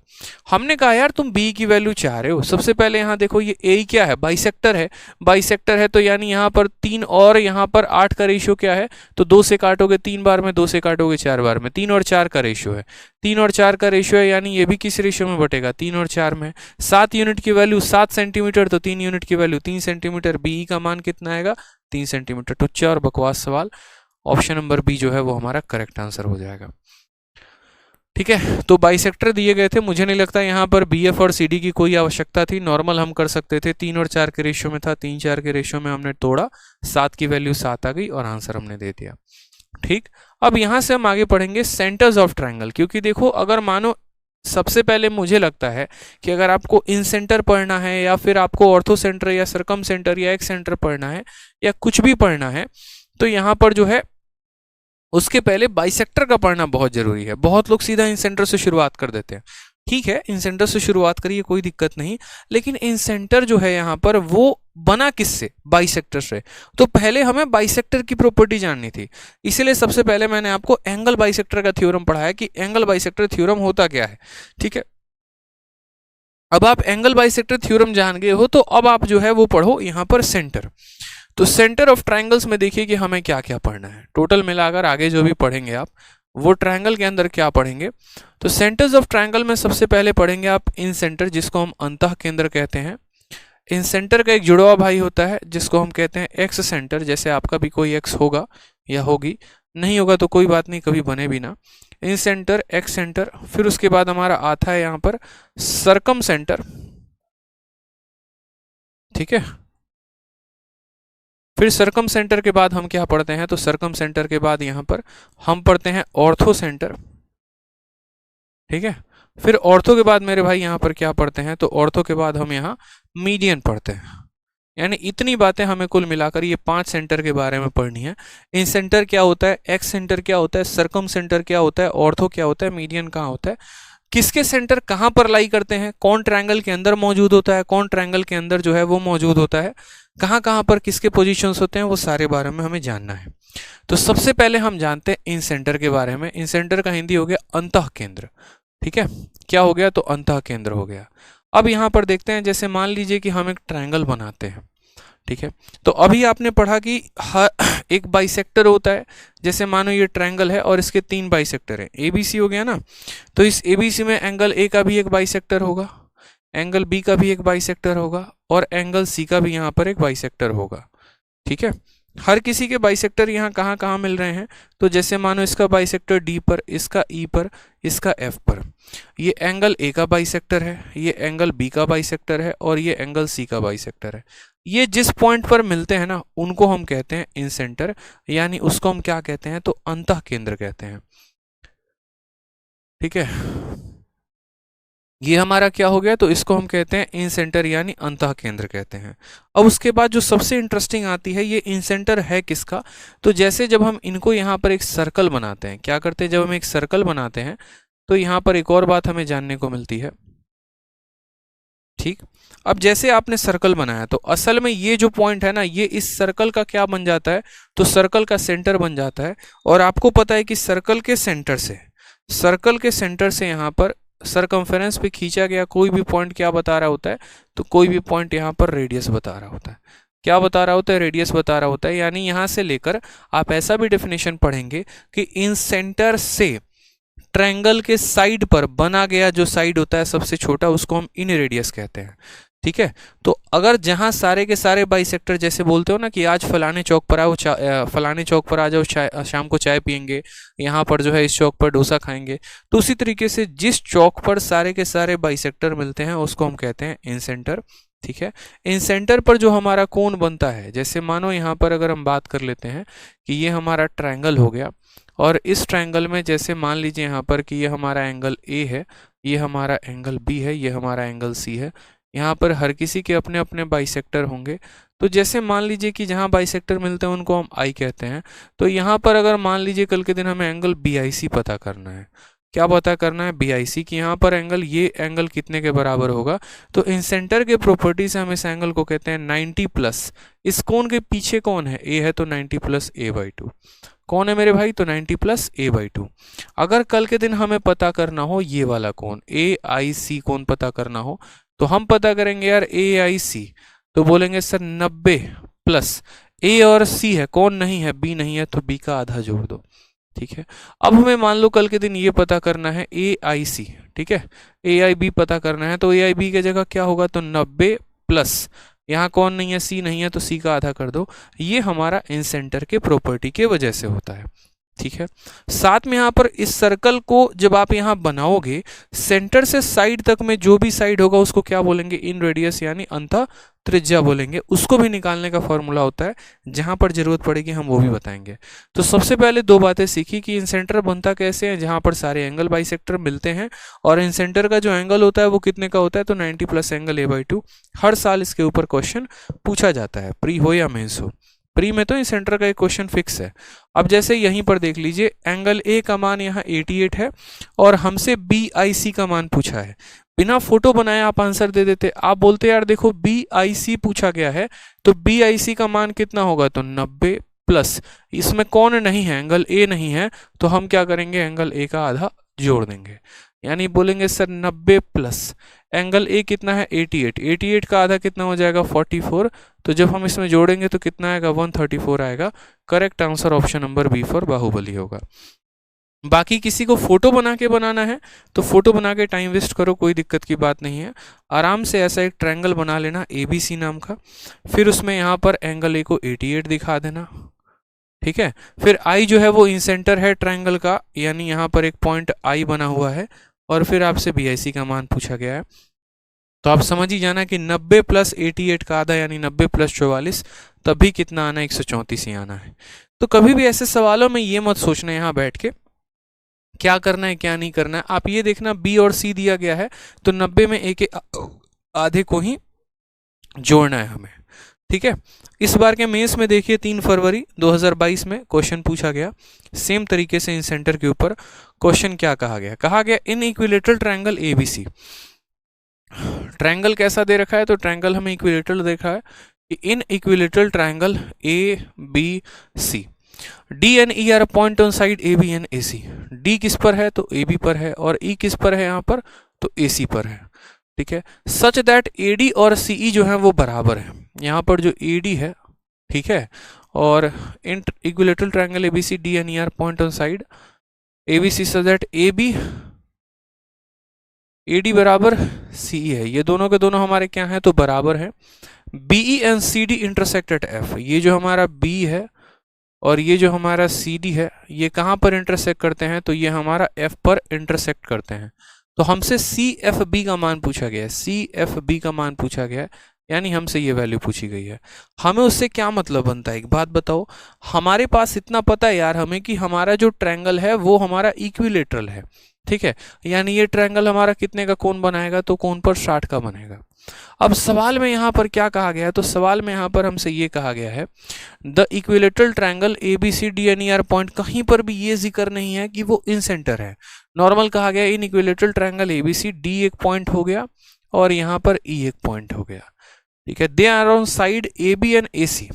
हमने कहा यार तुम बी की वैल्यू चाह रहे हो, सबसे पहले यहाँ देखो ये ए क्या है, बाइसेक्टर है, बाइसेक्टर है तो यानी यहाँ पर 3 और यहाँ पर 8 का रेशियो क्या है, तो 2 से काटोगे 3 बार में, 2 से काटोगे 4 बार में, 3 और 4 का रेशियो है, 3 और 4 का रेशियो है, यानी ये भी किस रेशियो में बटेगा, 3 और 4 में। 7 यूनिट की वैल्यू 7 सेंटीमीटर, तो 3 यूनिट की वैल्यू 3 सेंटीमीटर, बी का मान कितना आएगा 3 सेंटीमीटर। टुच्चा और बकवास सवाल, ऑप्शन नंबर बी जो है वो हमारा करेक्ट आंसर हो जाएगा। ठीक है, तो बाइसेक्टर दिए गए थे, मुझे नहीं लगता यहाँ पर BF और CD की कोई आवश्यकता थी, नॉर्मल हम कर सकते थे, 3 और 4 के रेशियो में था, 3 4 के रेशियो में हमने तोड़ा, 7 की वैल्यू 7 आ गई और आंसर हमने दे दिया। ठीक, अब यहाँ से हम आगे पढ़ेंगे सेंटर्स ऑफ ट्रायंगल, क्योंकि देखो अगर मानो सबसे पहले मुझे लगता है कि अगर आपको इन सेंटर पढ़ना है या फिर आपको ऑर्थो सेंटर या सरकम सेंटर या एक सेंटर पढ़ना है या कुछ भी पढ़ना है, तो यहाँ पर जो है उसके पहले बाइसेक्टर का पढ़ना बहुत जरूरी है। बहुत लोग सीधा इन सेंटर से शुरुआत कर देते हैं, ठीक है इन सेंटर से शुरुआत करिए, कोई दिक्कत नहीं, लेकिन इन सेंटर जो है यहाँ पर वो बना किससे, बाइसेक्टर से। तो पहले हमें बाइसेक्टर की प्रॉपर्टी जाननी थी, इसीलिए सबसे पहले मैंने आपको एंगल बाइसेक्टर का थ्योरम पढ़ाया कि एंगल बाइसेक्टर थ्योरम होता क्या है। ठीक है, अब आप एंगल बाइसेक्टर थ्योरम जान गए हो, तो अब आप जो है वो पढ़ो यहाँ पर सेंटर। तो सेंटर ऑफ ट्रायंगल्स में देखिए कि हमें क्या क्या पढ़ना है, टोटल मिलाकर आगे जो भी पढ़ेंगे आप वो ट्रायंगल के अंदर क्या पढ़ेंगे। तो सेंटर्स ऑफ ट्रायंगल में सबसे पहले पढ़ेंगे आप इन सेंटर, जिसको हम अंतः केंद्र कहते हैं। इन सेंटर का एक जुड़वा भाई होता है जिसको हम कहते हैं एक्स सेंटर, जैसे आपका भी कोई एक्स होगा या होगी, नहीं होगा तो कोई बात नहीं, कभी बने भी ना। इन सेंटर, एक्स सेंटर, फिर उसके बाद हमारा आता है यहाँ पर सरकम सेंटर। ठीक है, फिर सरकम सेंटर के बाद हम क्या पढ़ते हैं, तो सरकम सेंटर के बाद यहाँ पर हम पढ़ते हैं ऑर्थो सेंटर। ठीक है, फिर ऑर्थो के बाद मेरे भाई यहाँ पर क्या पढ़ते हैं, तो ऑर्थो के बाद हम यहाँ मीडियन पढ़ते हैं। यानी इतनी बातें हमें कुल मिलाकर ये 5 सेंटर के बारे में पढ़नी है। इन सेंटर क्या होता है, एक्स सेंटर क्या होता है, सरकम सेंटर क्या होता है, ऑर्थो क्या होता है, मीडियन कहाँ होता है, किसके सेंटर कहाँ पर लाई करते हैं, कौन ट्रायंगल के अंदर मौजूद होता है, कौन ट्रायंगल के अंदर जो है वो मौजूद होता है, कहाँ कहाँ पर किसके पोजीशंस होते हैं, वो सारे बारे में हमें जानना है। तो सबसे पहले हम जानते हैं इन सेंटर के बारे में। इन सेंटर का हिंदी हो गया अंतः केंद्र। ठीक है, क्या हो गया, तो अंतः केंद्र हो गया। अब यहाँ पर देखते हैं, जैसे मान लीजिए कि हम एक ट्रायंगल बनाते हैं। ठीक है, तो अभी आपने पढ़ा कि एक बाइसेक्टर होता है, जैसे मानो ये ट्रायंगल है और इसके 3 बाइसेक्टर हैं, ABC हो गया ना, तो इस ABC में एंगल A का भी एक बाइसेक्टर होगा, एंगल B का भी एक बाइसेक्टर होगा और एंगल C का भी यहाँ पर एक बाइसेक्टर होगा। ठीक है, हर किसी के बाइसेक्टर यहाँ कहाँ कहाँ मिल रहे हैं, तो जैसे मानो इसका बाइसेक्टर D पर, इसका E पर, इसका F पर, ये एंगल A का बाइसेक्टर है, ये एंगल B का बाइसेक्टर है और ये एंगल C का बाइसेक्टर है। ये जिस पॉइंट पर मिलते हैं ना उनको हम कहते हैं इन सेंटर, यानी उसको हम क्या कहते हैं, तो अंतः केंद्र कहते हैं। ठीक है, ये हमारा क्या हो गया, तो इसको हम कहते हैं इन सेंटर यानी अंतः केंद्र कहते हैं। अब उसके बाद जो सबसे इंटरेस्टिंग आती है, ये इन सेंटर है किसका, तो जैसे जब हम इनको यहाँ पर एक सर्कल बनाते हैं, क्या करते हैं, जब हम एक सर्कल बनाते हैं तो यहाँ पर एक और बात हमें जानने को मिलती है। ठीक, अब जैसे आपने सर्कल बनाया तो असल में ये जो पॉइंट है ना, ये इस सर्कल का क्या बन जाता है, तो सर्कल का सेंटर बन जाता है। और आपको पता है कि सर्कल के सेंटर से यहाँ पर सरकमफेरेंस पे खींचा गया कोई भी पॉइंट क्या बता रहा होता है, तो कोई भी पॉइंट यहाँ पर रेडियस बता रहा होता है। क्या बता रहा होता है, रेडियस बता रहा होता है। यानी यहाँ से लेकर आप ऐसा भी डेफिनेशन पढ़ेंगे कि इन सेंटर से ट्रायंगल के साइड पर बना गया जो साइड होता है सबसे छोटा, उसको हम इन रेडियस कहते हैं। ठीक है, तो अगर जहां सारे के सारे बाइसेक्टर, जैसे बोलते हो ना कि आज फलाने चौक पर आओ, फलाने चौक पर आ जाओ, शाम को चाय पियेंगे, यहाँ पर जो है इस चौक पर डोसा खाएंगे, तो उसी तरीके से जिस चौक पर सारे के सारे बाइसेक्टर मिलते हैं उसको हम कहते हैं इन सेंटर। ठीक है, इन सेंटर पर जो हमारा कोण बनता है, जैसे मानो यहाँ पर अगर हम बात कर लेते हैं कि ये हमारा ट्रायंगल हो गया और इस ट्रायंगल में जैसे मान लीजिए यहाँ पर कि ये हमारा एंगल A है, ये हमारा एंगल B है, ये हमारा एंगल C है, यहाँ पर हर किसी के अपने अपने बाइसेक्टर होंगे। तो जैसे मान लीजिए कि जहाँ बाइसेक्टर मिलते हैं उनको हम आई कहते हैं। तो यहाँ पर अगर मान लीजिए कल के दिन हमें एंगल BIC पता करना है, क्या पता करना है, BIC कि यहाँ पर एंगल, ये एंगल कितने के बराबर होगा। तो इन सेंटर के प्रॉपर्टी से हम इस एंगल को कहते हैं 90 प्लस, इस कोण के पीछे कौन है, A है, तो 90 प्लस A/2 कौन है मेरे भाई, तो 90 प्लस A/2। अगर कल के दिन हमें पता करना हो ये वाला कोण AIC कोण पता करना हो, तो हम पता करेंगे यार AIC, तो बोलेंगे सर 90 प्लस A और C है, कौन नहीं है, B नहीं है, तो B का आधा जोड़ दो। ठीक है, अब हमें मान लो कल के दिन ये पता करना है AIC, ठीक है, AIB पता करना है, तो AIB की जगह क्या होगा, तो 90 प्लस, यहाँ कौन नहीं है, C नहीं है, तो C का आधा कर दो। ये हमारा इन सेंटर के प्रॉपर्टी के वजह से होता है। ठीक है, साथ में यहाँ पर इस सर्कल को जब आप यहाँ बनाओगे, सेंटर से साइड तक में जो भी साइड होगा उसको क्या बोलेंगे, इन रेडियस यानी अंतः त्रिज्या बोलेंगे। उसको भी निकालने का फॉर्मूला होता है, जहां पर जरूरत पड़ेगी हम वो भी बताएंगे। तो सबसे पहले दो बातें सीखी कि इन सेंटर बनता कैसे है, जहां पर सारे एंगल बाइसेक्टर मिलते हैं, और इन सेंटर का जो एंगल होता है वो कितने का होता है, तो 90 प्लस एंगल A/2। हर साल इसके ऊपर क्वेश्चन पूछा जाता है, प्री हो या मेंस हो। प्री में तो इन सेंटर का एक क्वेश्चन फिक्स है। अब जैसे यहीं पर देख लीजिए, एंगल A का मान यहाँ 88 है और हमसे BIC का मान पूछा है। बिना फोटो बनाए आप आंसर दे देते, आप बोलते यार देखो BIC पूछा गया है, तो BIC का मान कितना होगा, तो 90 प्लस, इसमें कौन नहीं है, एंगल A नहीं है, तो हम क्या करेंगे, एंगल A का आधा जोड़ देंगे, यानी बोलेंगे सर 90 प्लस एंगल A कितना है, 88, 88 का आधा कितना हो जाएगा, 44। तो जब हम इसमें जोड़ेंगे तो कितना आएगा, 134 आएगा। Correct answer option number B for Baahubali होगा। बाकी किसी को फोटो बना के बनाना है तो फोटो बना के टाइम वेस्ट करो, कोई दिक्कत की बात नहीं है। आराम से ऐसा एक ट्रायंगल बना लेना ABC नाम का, फिर उसमें यहाँ पर एंगल A को 88 दिखा देना। ठीक है, फिर I जो है वो इन सेंटर है ट्रायंगल का, यानी यहाँ पर एक पॉइंट I बना हुआ है, और फिर आपसे BIC का मान पूछा गया है। तो आप समझ ही जाना कि 90 प्लस 88 का आधा यानी 90 प्लस 44, तब भी कितना आना है, 134 ही आना है। तो कभी भी ऐसे सवालों में ये मत सोचना यहाँ बैठ के क्या करना है क्या नहीं करना है, आप ये देखना B और C दिया गया है, तो 90 में A के आधे को ही जोड़ना है हमें। ठीक है, इस बार के मेंस में देखिए 3 फरवरी 2022 में क्वेश्चन पूछा गया, सेम तरीके से इन सेंटर के ऊपर क्वेश्चन क्या कहा गया, इन इक्विलेटरल ट्रायंगल ABC। ट्रायंगल कैसा दे रखा है, तो ट्रायंगल हमें इक्विलेटरल देखा है कि in equilateral triangle ABC, D and E are point on side AB and AC। D किस पर है, तो AB पर है, और E किस पर है यहाँ पर, तो AC पर है। ठीक है, सच दैट AD और CE जो है वो बराबर है। यहाँ पर जो AD है, ठीक है, और in equilateral triangle ABC D and E are point on side ABC such that AD बराबर CE है, ये दोनों के दोनों हमारे क्या हैं, तो बराबर है। BE and CD intersect at F, ये जो हमारा B है और ये जो हमारा CD है, ये कहाँ पर इंटरसेक्ट करते हैं, तो ये हमारा F पर इंटरसेक्ट करते हैं। तो हमसे CFB का मान पूछा गया है, CFB का मान पूछा गया है, यानी हमसे ये वैल्यू पूछी गई है। हमें उससे क्या मतलब बनता है, एक बात बताओ, हमारे पास इतना पता है यार हमें कि हमारा जो ट्रायंगल है वो हमारा इक्विलेटरल है। ठीक है, यानी ये ट्रायंगल हमारा कितने का कोण बनाएगा, तो कोण पर 60 का बनेगा। अब सवाल में यहाँ पर क्या कहा गया है, तो सवाल में यहाँ पर हमसे ये कहा गया है the equilateral triangle ABCD and ER point, कहीं पर भी ये जिक्र नहीं है कि वो इन सेंटर है। नॉर्मल कहा गया इन इक्विलेटरल ट्रायंगल ABCD एक पॉइंट हो गया और यहाँ पर E एक पॉइंट हो गया। ठीक है, they are on side AB and AC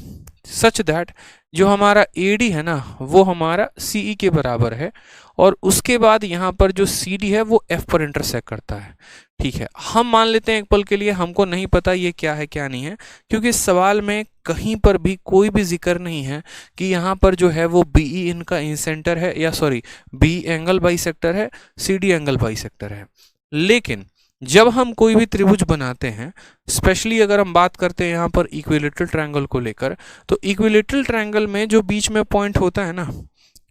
such that जो हमारा AD है ना वो हमारा CE के बराबर है, और उसके बाद यहाँ पर जो CD है वो F पर इंटरसेक्ट करता है। ठीक है, हम मान लेते हैं एक पल के लिए हमको नहीं पता ये क्या है क्या नहीं है, क्योंकि सवाल में कहीं पर भी कोई भी जिक्र नहीं है कि यहाँ पर जो है वो BE इनका इन सेंटर है, या सॉरी BE एंगल बाइसेक्टर है, CD एंगल बाइसेक्टर है। लेकिन जब हम कोई भी त्रिभुज बनाते हैं, स्पेशली अगर हम बात करते हैं यहाँ पर इक्विलेटरल ट्रायंगल को लेकर, तो इक्विलेटरल ट्रायंगल में जो बीच में पॉइंट होता है ना,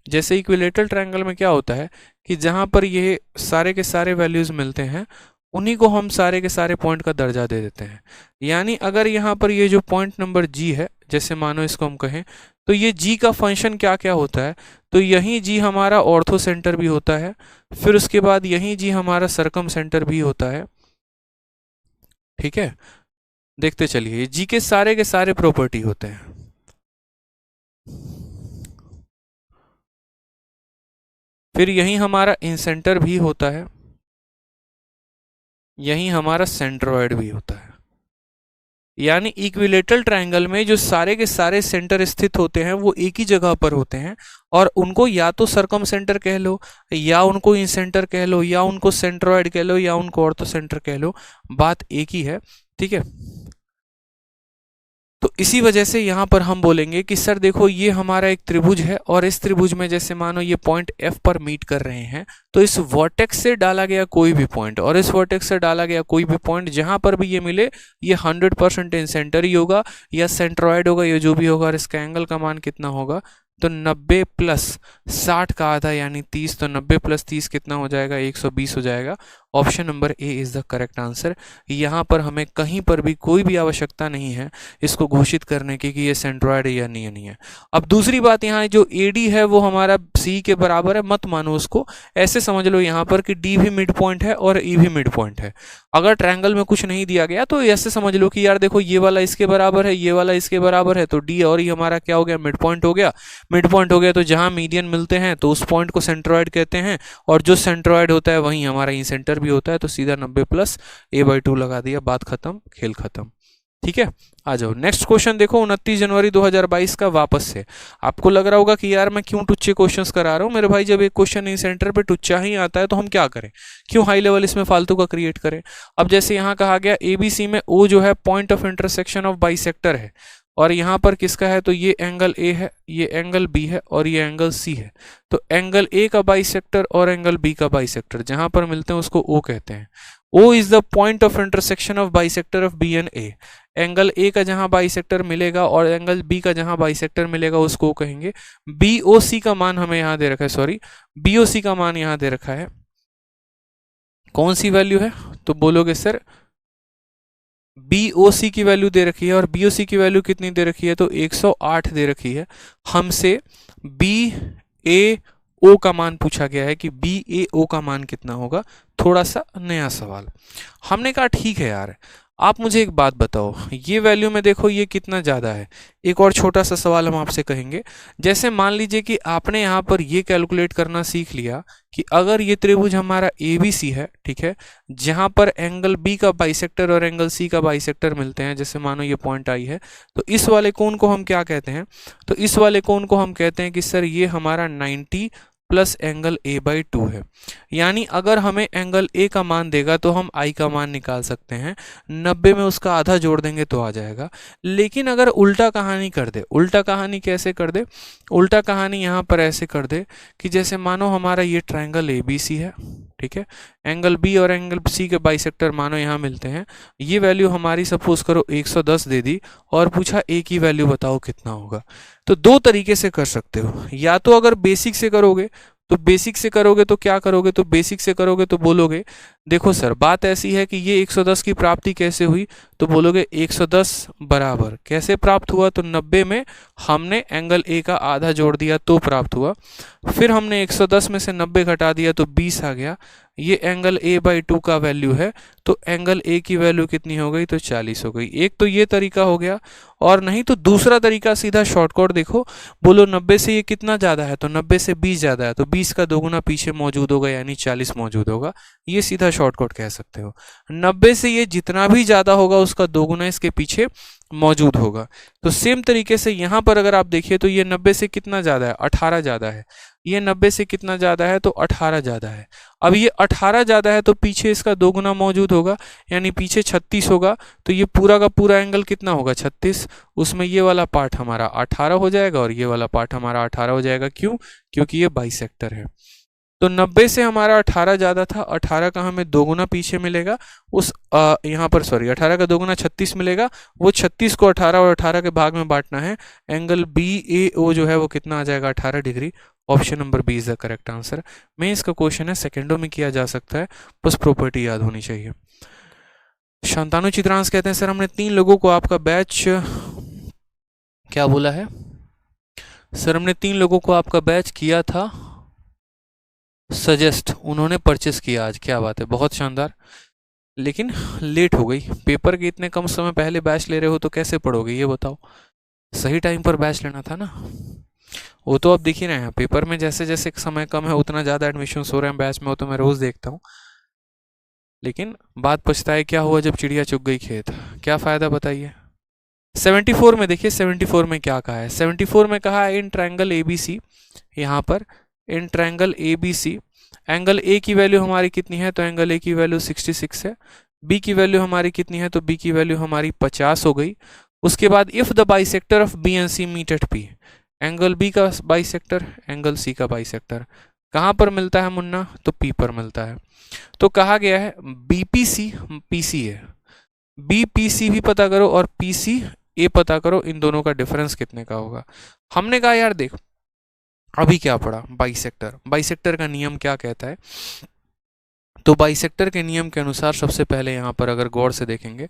जैसे इक्विलेटरल ट्रायंगल में क्या होता है कि जहाँ पर ये सारे के सारे वैल्यूज मिलते हैं उन्हीं को हम सारे के सारे पॉइंट का दर्जा दे देते हैं। यानी अगर यहाँ पर ये जो पॉइंट नंबर G है, जैसे मानो इसको हम कहें, तो ये G का फंक्शन क्या क्या होता है, तो यहीं G हमारा ऑर्थो सेंटर भी होता है, फिर उसके बाद यहीं G हमारा सरकम सेंटर भी होता है, ठीक है, देखते चलिए, जी के सारे प्रॉपर्टी होते हैं। फिर यही हमारा इंसेंटर भी होता है, यही हमारा सेंट्रोइड भी होता है। यानी इक्विलेटरल ट्रायंगल में जो सारे के सारे सेंटर स्थित होते हैं वो एक ही जगह पर होते हैं, और उनको या तो सरकम सेंटर कह लो, या उनको इंसेंटर कह लो, या उनको सेंट्रोइड कह लो, या उनको ऑर्थो सेंटर कह लो, बात एक ही है। ठीक है, तो इसी वजह से यहां पर हम बोलेंगे कि सर देखो ये हमारा एक त्रिभुज है, और इस त्रिभुज में जैसे मानो ये पॉइंट F पर मीट कर रहे हैं, तो इस वर्टेक्स से डाला गया कोई भी पॉइंट और इस वर्टेक्स से डाला गया कोई भी पॉइंट जहां पर भी ये मिले, ये 100% इंसेंटर ही होगा या सेंट्रोइड होगा, ये जो भी होगा। और इसका एंगल का मान कितना होगा, तो 90 प्लस 60 का आधा यानी 30, तो 90 प्लस 30 कितना हो जाएगा, 120 हो जाएगा। Option number A is the correct answer. यहाँ पर हमें कहीं पर भी कोई भी आवश्यकता नहीं है इसको घोषित करने की कि ये सेंट्रोइड है या नहीं है। अब दूसरी बात, यहाँ जो एडी है वो हमारा सी के बराबर है, मत मानो उसको, ऐसे समझ लो यहाँ पर कि डी भी मिड पॉइंट है और ई भी मिड पॉइंट है। अगर ट्रायंगल में कुछ नहीं दिया गया तो ऐसे समझ लो कि यार देखो ये वाला इसके बराबर है, ये वाला इसके बराबर है, तो डी और ई हमारा क्या हो गया, मिड पॉइंट हो गया। मिड पॉइंट हो गया तो जहां मीडियन मिलते हैं तो उस पॉइंट को सेंट्रोइड कहते हैं, और जो सेंट्रोइड होता है वहीं हमारा इंसेंटर भी होता है। तो सीधा 90 प्लस a/2 लगा दिया, बात खत्म, खेल खत्म। ठीक है, आ जाओ नेक्स्ट क्वेश्चन देखो। 29 जनवरी 2022 का वापस से। आपको लग रहा होगा कि यार मैं क्यों टुच्चे क्वेश्चंस करा रहा हूं मेरे भाई, जब एक क्वेश्चन इंसेंटर पे टुच्चा ही आता है तो हम क्या करें, क्यों हाई लेवल इसमें फालतू का क्रिएट करें। अब जैसे यहाँ कहा गया ABC में O जो है point of intersection of bisector है, और यहाँ पर किसका है, तो ये एंगल A है, ये एंगल B है, और ये एंगल C है। तो एंगल A का बाइसेक्टर और एंगल B का बाइसेक्टर जहां पर मिलते हैं उसको O कहते हैं। O is the point of intersection of bisector of B and A। Angle A का जहां बाइसेक्टर मिलेगा और एंगल B का जहां बाइसेक्टर मिलेगा उसको कहेंगे। BOC का मान हमें यहाँ दे रखा है, सॉरी BOC का मान यहाँ दे रखा है, कौन सी वैल्यू है, तो बोलोगे सर BOC की वैल्यू दे रखी है, और BOC की वैल्यू कितनी दे रखी है, तो 108 दे रखी है। हमसे BAO का मान पूछा गया है कि BAO का मान कितना होगा, थोड़ा सा नया सवाल। हमने कहा ठीक है यार, आप मुझे एक बात बताओ, ये वैल्यू में देखो ये कितना ज़्यादा है। एक और छोटा सा सवाल हम आपसे कहेंगे, जैसे मान लीजिए कि आपने यहाँ पर ये कैलकुलेट करना सीख लिया कि अगर ये त्रिभुज हमारा ABC है, ठीक है, जहाँ पर एंगल B का बाइसेक्टर और एंगल C का बाइसेक्टर मिलते हैं, जैसे मानो ये पॉइंट आई है, तो इस वाले कोण को हम क्या कहते हैं, तो इस वाले कोण को हम कहते हैं कि सर ये हमारा 90 प्लस एंगल A/2 है। यानी अगर हमें एंगल A का मान देगा तो हम I का मान निकाल सकते हैं, 90 में उसका आधा जोड़ देंगे तो आ जाएगा। लेकिन अगर उल्टा कहानी कर दे, उल्टा कहानी कैसे कर दे, उल्टा कहानी यहाँ पर ऐसे कर दे कि जैसे मानो हमारा ये ट्रायंगल ABC है, ठीक है, एंगल B और एंगल C के बाइसेक्टर मानो यहाँ मिलते हैं, ये वैल्यू हमारी सपोज करो 110 दे दी, और पूछा A की वैल्यू बताओ कितना होगा। तो दो तरीके से कर सकते हो, या तो अगर बेसिक से करोगे तो बेसिक से करोगे तो क्या करोगे, तो बेसिक से करोगे तो बोलोगे देखो सर बात ऐसी है कि ये 110 की प्राप्ति कैसे हुई, तो बोलोगे 110 बराबर कैसे प्राप्त हुआ, तो 90 में हमने एंगल A का आधा जोड़ दिया तो प्राप्त हुआ। फिर हमने 110 में से 90 घटा दिया तो 20 आ गया। ये एंगल A/2 का वैल्यू है, तो एंगल A की वैल्यू कितनी हो गई, तो 40 हो गई। एक तो ये तरीका हो गया, और नहीं तो दूसरा तरीका सीधा शॉर्टकट देखो, बोलो 90 से ये कितना ज़्यादा है, तो 90 से 20 ज़्यादा है, तो 20 का दोगुना पीछे मौजूद होगा यानी 40 मौजूद होगा। ये सीधा शॉर्टकट कह सकते हो। 90 से ये जितना भी ज़्यादा होगा उसका दोगुना इसके पीछे मौजूद होगा। तो सेम तरीके से यहाँ पर अगर आप देखिए तो ये 90 से कितना ज़्यादा है, 18 ज़्यादा है। ये 90 से कितना ज़्यादा है, तो 18 ज़्यादा है। अब ये 18 ज़्यादा है तो पीछे इसका दोगुना मौजूद होगा, यानी पीछे 36 होगा। तो ये पूरा का पूरा एंगल कितना होगा, 36। उसमें ये वाला पार्ट हमारा 18 हो जाएगा और ये वाला पार्ट हमारा 18 हो जाएगा। क्यों, क्योंकि ये बाइसेक्टर है। तो 90 से हमारा 18 ज़्यादा था, 18 का हमें दोगुना पीछे मिलेगा, उस यहाँ पर सॉरी 18 का दोगुना 36 मिलेगा, वो 36 को 18 और 18 के भाग में बांटना है। एंगल BAO जो है वो कितना आ जाएगा, 18 degree. Option number B is the correct answer. में इसका क्वेश्चन है, सेकेंडों में किया जा सकता है, बस प्रॉपर्टी याद होनी चाहिए। शांतानु चित्रांश कहते हैं सर हमने 3 लोगों को आपका बैच क्या बोला है, सर हमने 3 लोगों को आपका बैच किया था सजेस्ट, उन्होंने परचेस किया आज। क्या बात है, बहुत शानदार। लेकिन लेट हो गई, पेपर के इतने कम समय पहले बैच ले रहे हो तो कैसे पढ़ोगे ये बताओ, सही टाइम पर बैच लेना था ना। वो तो अब दिख ही रहे हैं पेपर में, जैसे जैसे समय कम है उतना ज़्यादा एडमिशन हो रहे हैं बैच में, वो तो मैं रोज़ देखता हूँ। लेकिन बात पछताए क्या हुआ जब चिड़िया चुग गई खेत, क्या फ़ायदा बताइए। 74 में देखिए, 74 में क्या कहा है, 74 में कहा है in triangle A B C, यहाँ पर in triangle A B C angle A की वैल्यू हमारी कितनी है, तो एंगल ए की वैल्यू 66 है, बी की वैल्यू हमारी कितनी है, तो बी की वैल्यू हमारी 50 हो गई। उसके बाद if the bisector of B and C meet at P, angle B का बाइसेक्टर एंगल सी का बाइसेक्टर कहाँ पर मिलता है मुन्ना, तो पी पर मिलता है। तो कहा गया है बीपीसी पीसी है, बीपीसी भी पता करो और पीसी ए पता करो, इन दोनों का डिफरेंस कितने का होगा। हमने कहा यार देख अभी क्या पढ़ा, बाइसेक्टर, बाइसेक्टर का नियम क्या कहता है, तो बाइसेक्टर के नियम के अनुसार सबसे पहले यहाँ पर अगर गौर से देखेंगे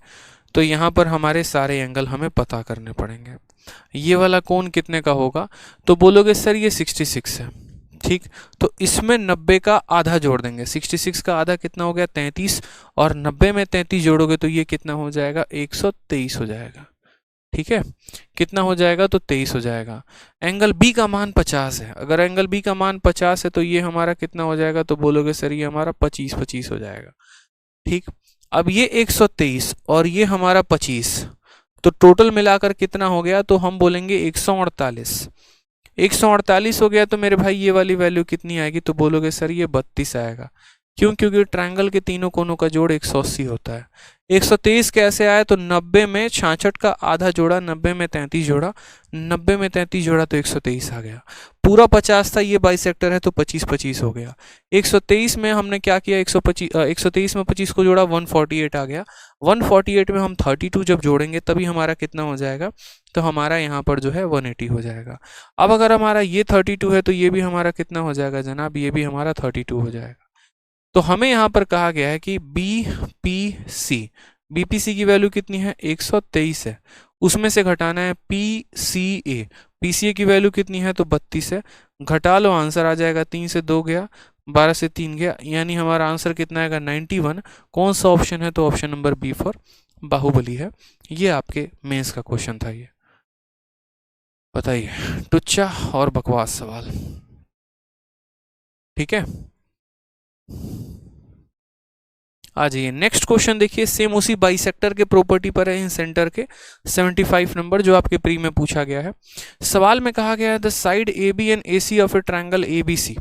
तो यहाँ पर हमारे सारे एंगल हमें पता करने पड़ेंगे। ये वाला कोण कितने का होगा, तो बोलोगे सर ये 66 है, ठीक, तो इसमें 90 का आधा जोड़ देंगे, 66 का आधा कितना हो गया 33, और 90 में 33 जोड़ोगे तो ये कितना हो जाएगा 123 हो जाएगा, ठीक है, कितना हो जाएगा तो 23 हो जाएगा। एंगल बी का मान 50 है, अगर एंगल बी का मान 50 है तो ये हमारा कितना हो जाएगा, तो बोलोगे सर ये हमारा 25 हो जाएगा, ठीक। अब ये 123 और ये हमारा 25, तो टोटल मिलाकर कितना हो गया, तो हम बोलेंगे 148, 148 हो गया। तो मेरे भाई ये वाली वैल्यू कितनी आएगी, तो बोलोगे सर ये 32 आएगा, क्यों, क्योंकि ट्रायंगल के तीनों कोनों का जोड़ 180 होता है। 123 कैसे आया, तो 90 में 66 का आधा जोड़ा, 90 में 33 जोड़ा, 90 में 33 जोड़ा तो 123 आ गया। पूरा 50 था, ये बाइसेक्टर है तो 25 हो गया। 123 में हमने क्या किया, 123 में 25 को जोड़ा, 148 आ गया। 148 में हम 32 जब जोड़ेंगे तभी हमारा कितना हो जाएगा, तो हमारा यहाँ पर जो है 180 हो जाएगा। अब अगर हमारा ये 32 है तो ये भी हमारा कितना हो जाएगा जनाब, ये भी हमारा 32 हो जाएगा। तो हमें यहाँ पर कहा गया है कि बीपीसी, बीपीसी की वैल्यू कितनी है 123 है, उसमें से घटाना है पीसीए, पीसीए की वैल्यू कितनी है तो 32 है, घटा लो आंसर आ जाएगा, 3 से 2 गया, 12 से 3 गया, यानी हमारा आंसर कितना आएगा 91। कौन सा ऑप्शन है, तो option number B for Baahubali है। ये आपके मेंस का क्वेश्चन था। ये बताइए, टुच्चा और बकवास सवाल, ठीक है। आ जाइए नेक्स्ट क्वेश्चन देखिए, सेम उसी बाइसेक्टर के प्रॉपर्टी पर है, इन सेंटर के 75 नंबर जो आपके प्री में पूछा गया है। सवाल में कहा गया है the side A B and A C of a triangle A B C.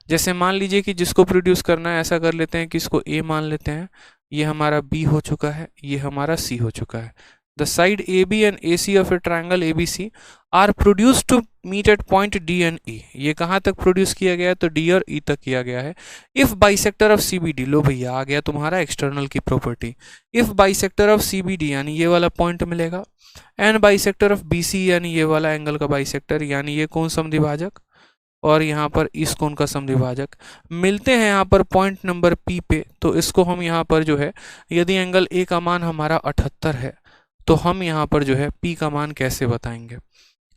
जैसे मान लीजिए कि जिसको प्रोड्यूस करना है, ऐसा कर लेते हैं कि इसको ए मान लेते हैं, ये हमारा बी हो चुका है, ये हमारा सी हो चुका है। The side A B and A C of a triangle A B C are produce to meet at point D and E. ये कहाँ तक प्रोड्यूस किया गया है, तो डी और ई तक किया गया है। If bisector of C B D, लो भैया आ गया तुम्हारा एक्सटर्नल की property. If bisector of C B D यानी ये वाला पॉइंट मिलेगा, and bisector of B C यानी ये वाला एंगल का बाइसेक्टर, यानी ये कौन समद्विभाजक और यहाँ पर इस कोण का समद्विभाजक मिलते हैं यहाँ पर पॉइंट नंबर पी पे। तो इसको हम यहाँ पर जो है, यदि एंगल ए का मान हमारा 78 है तो हम यहाँ पर जो है पी का मान कैसे बताएंगे।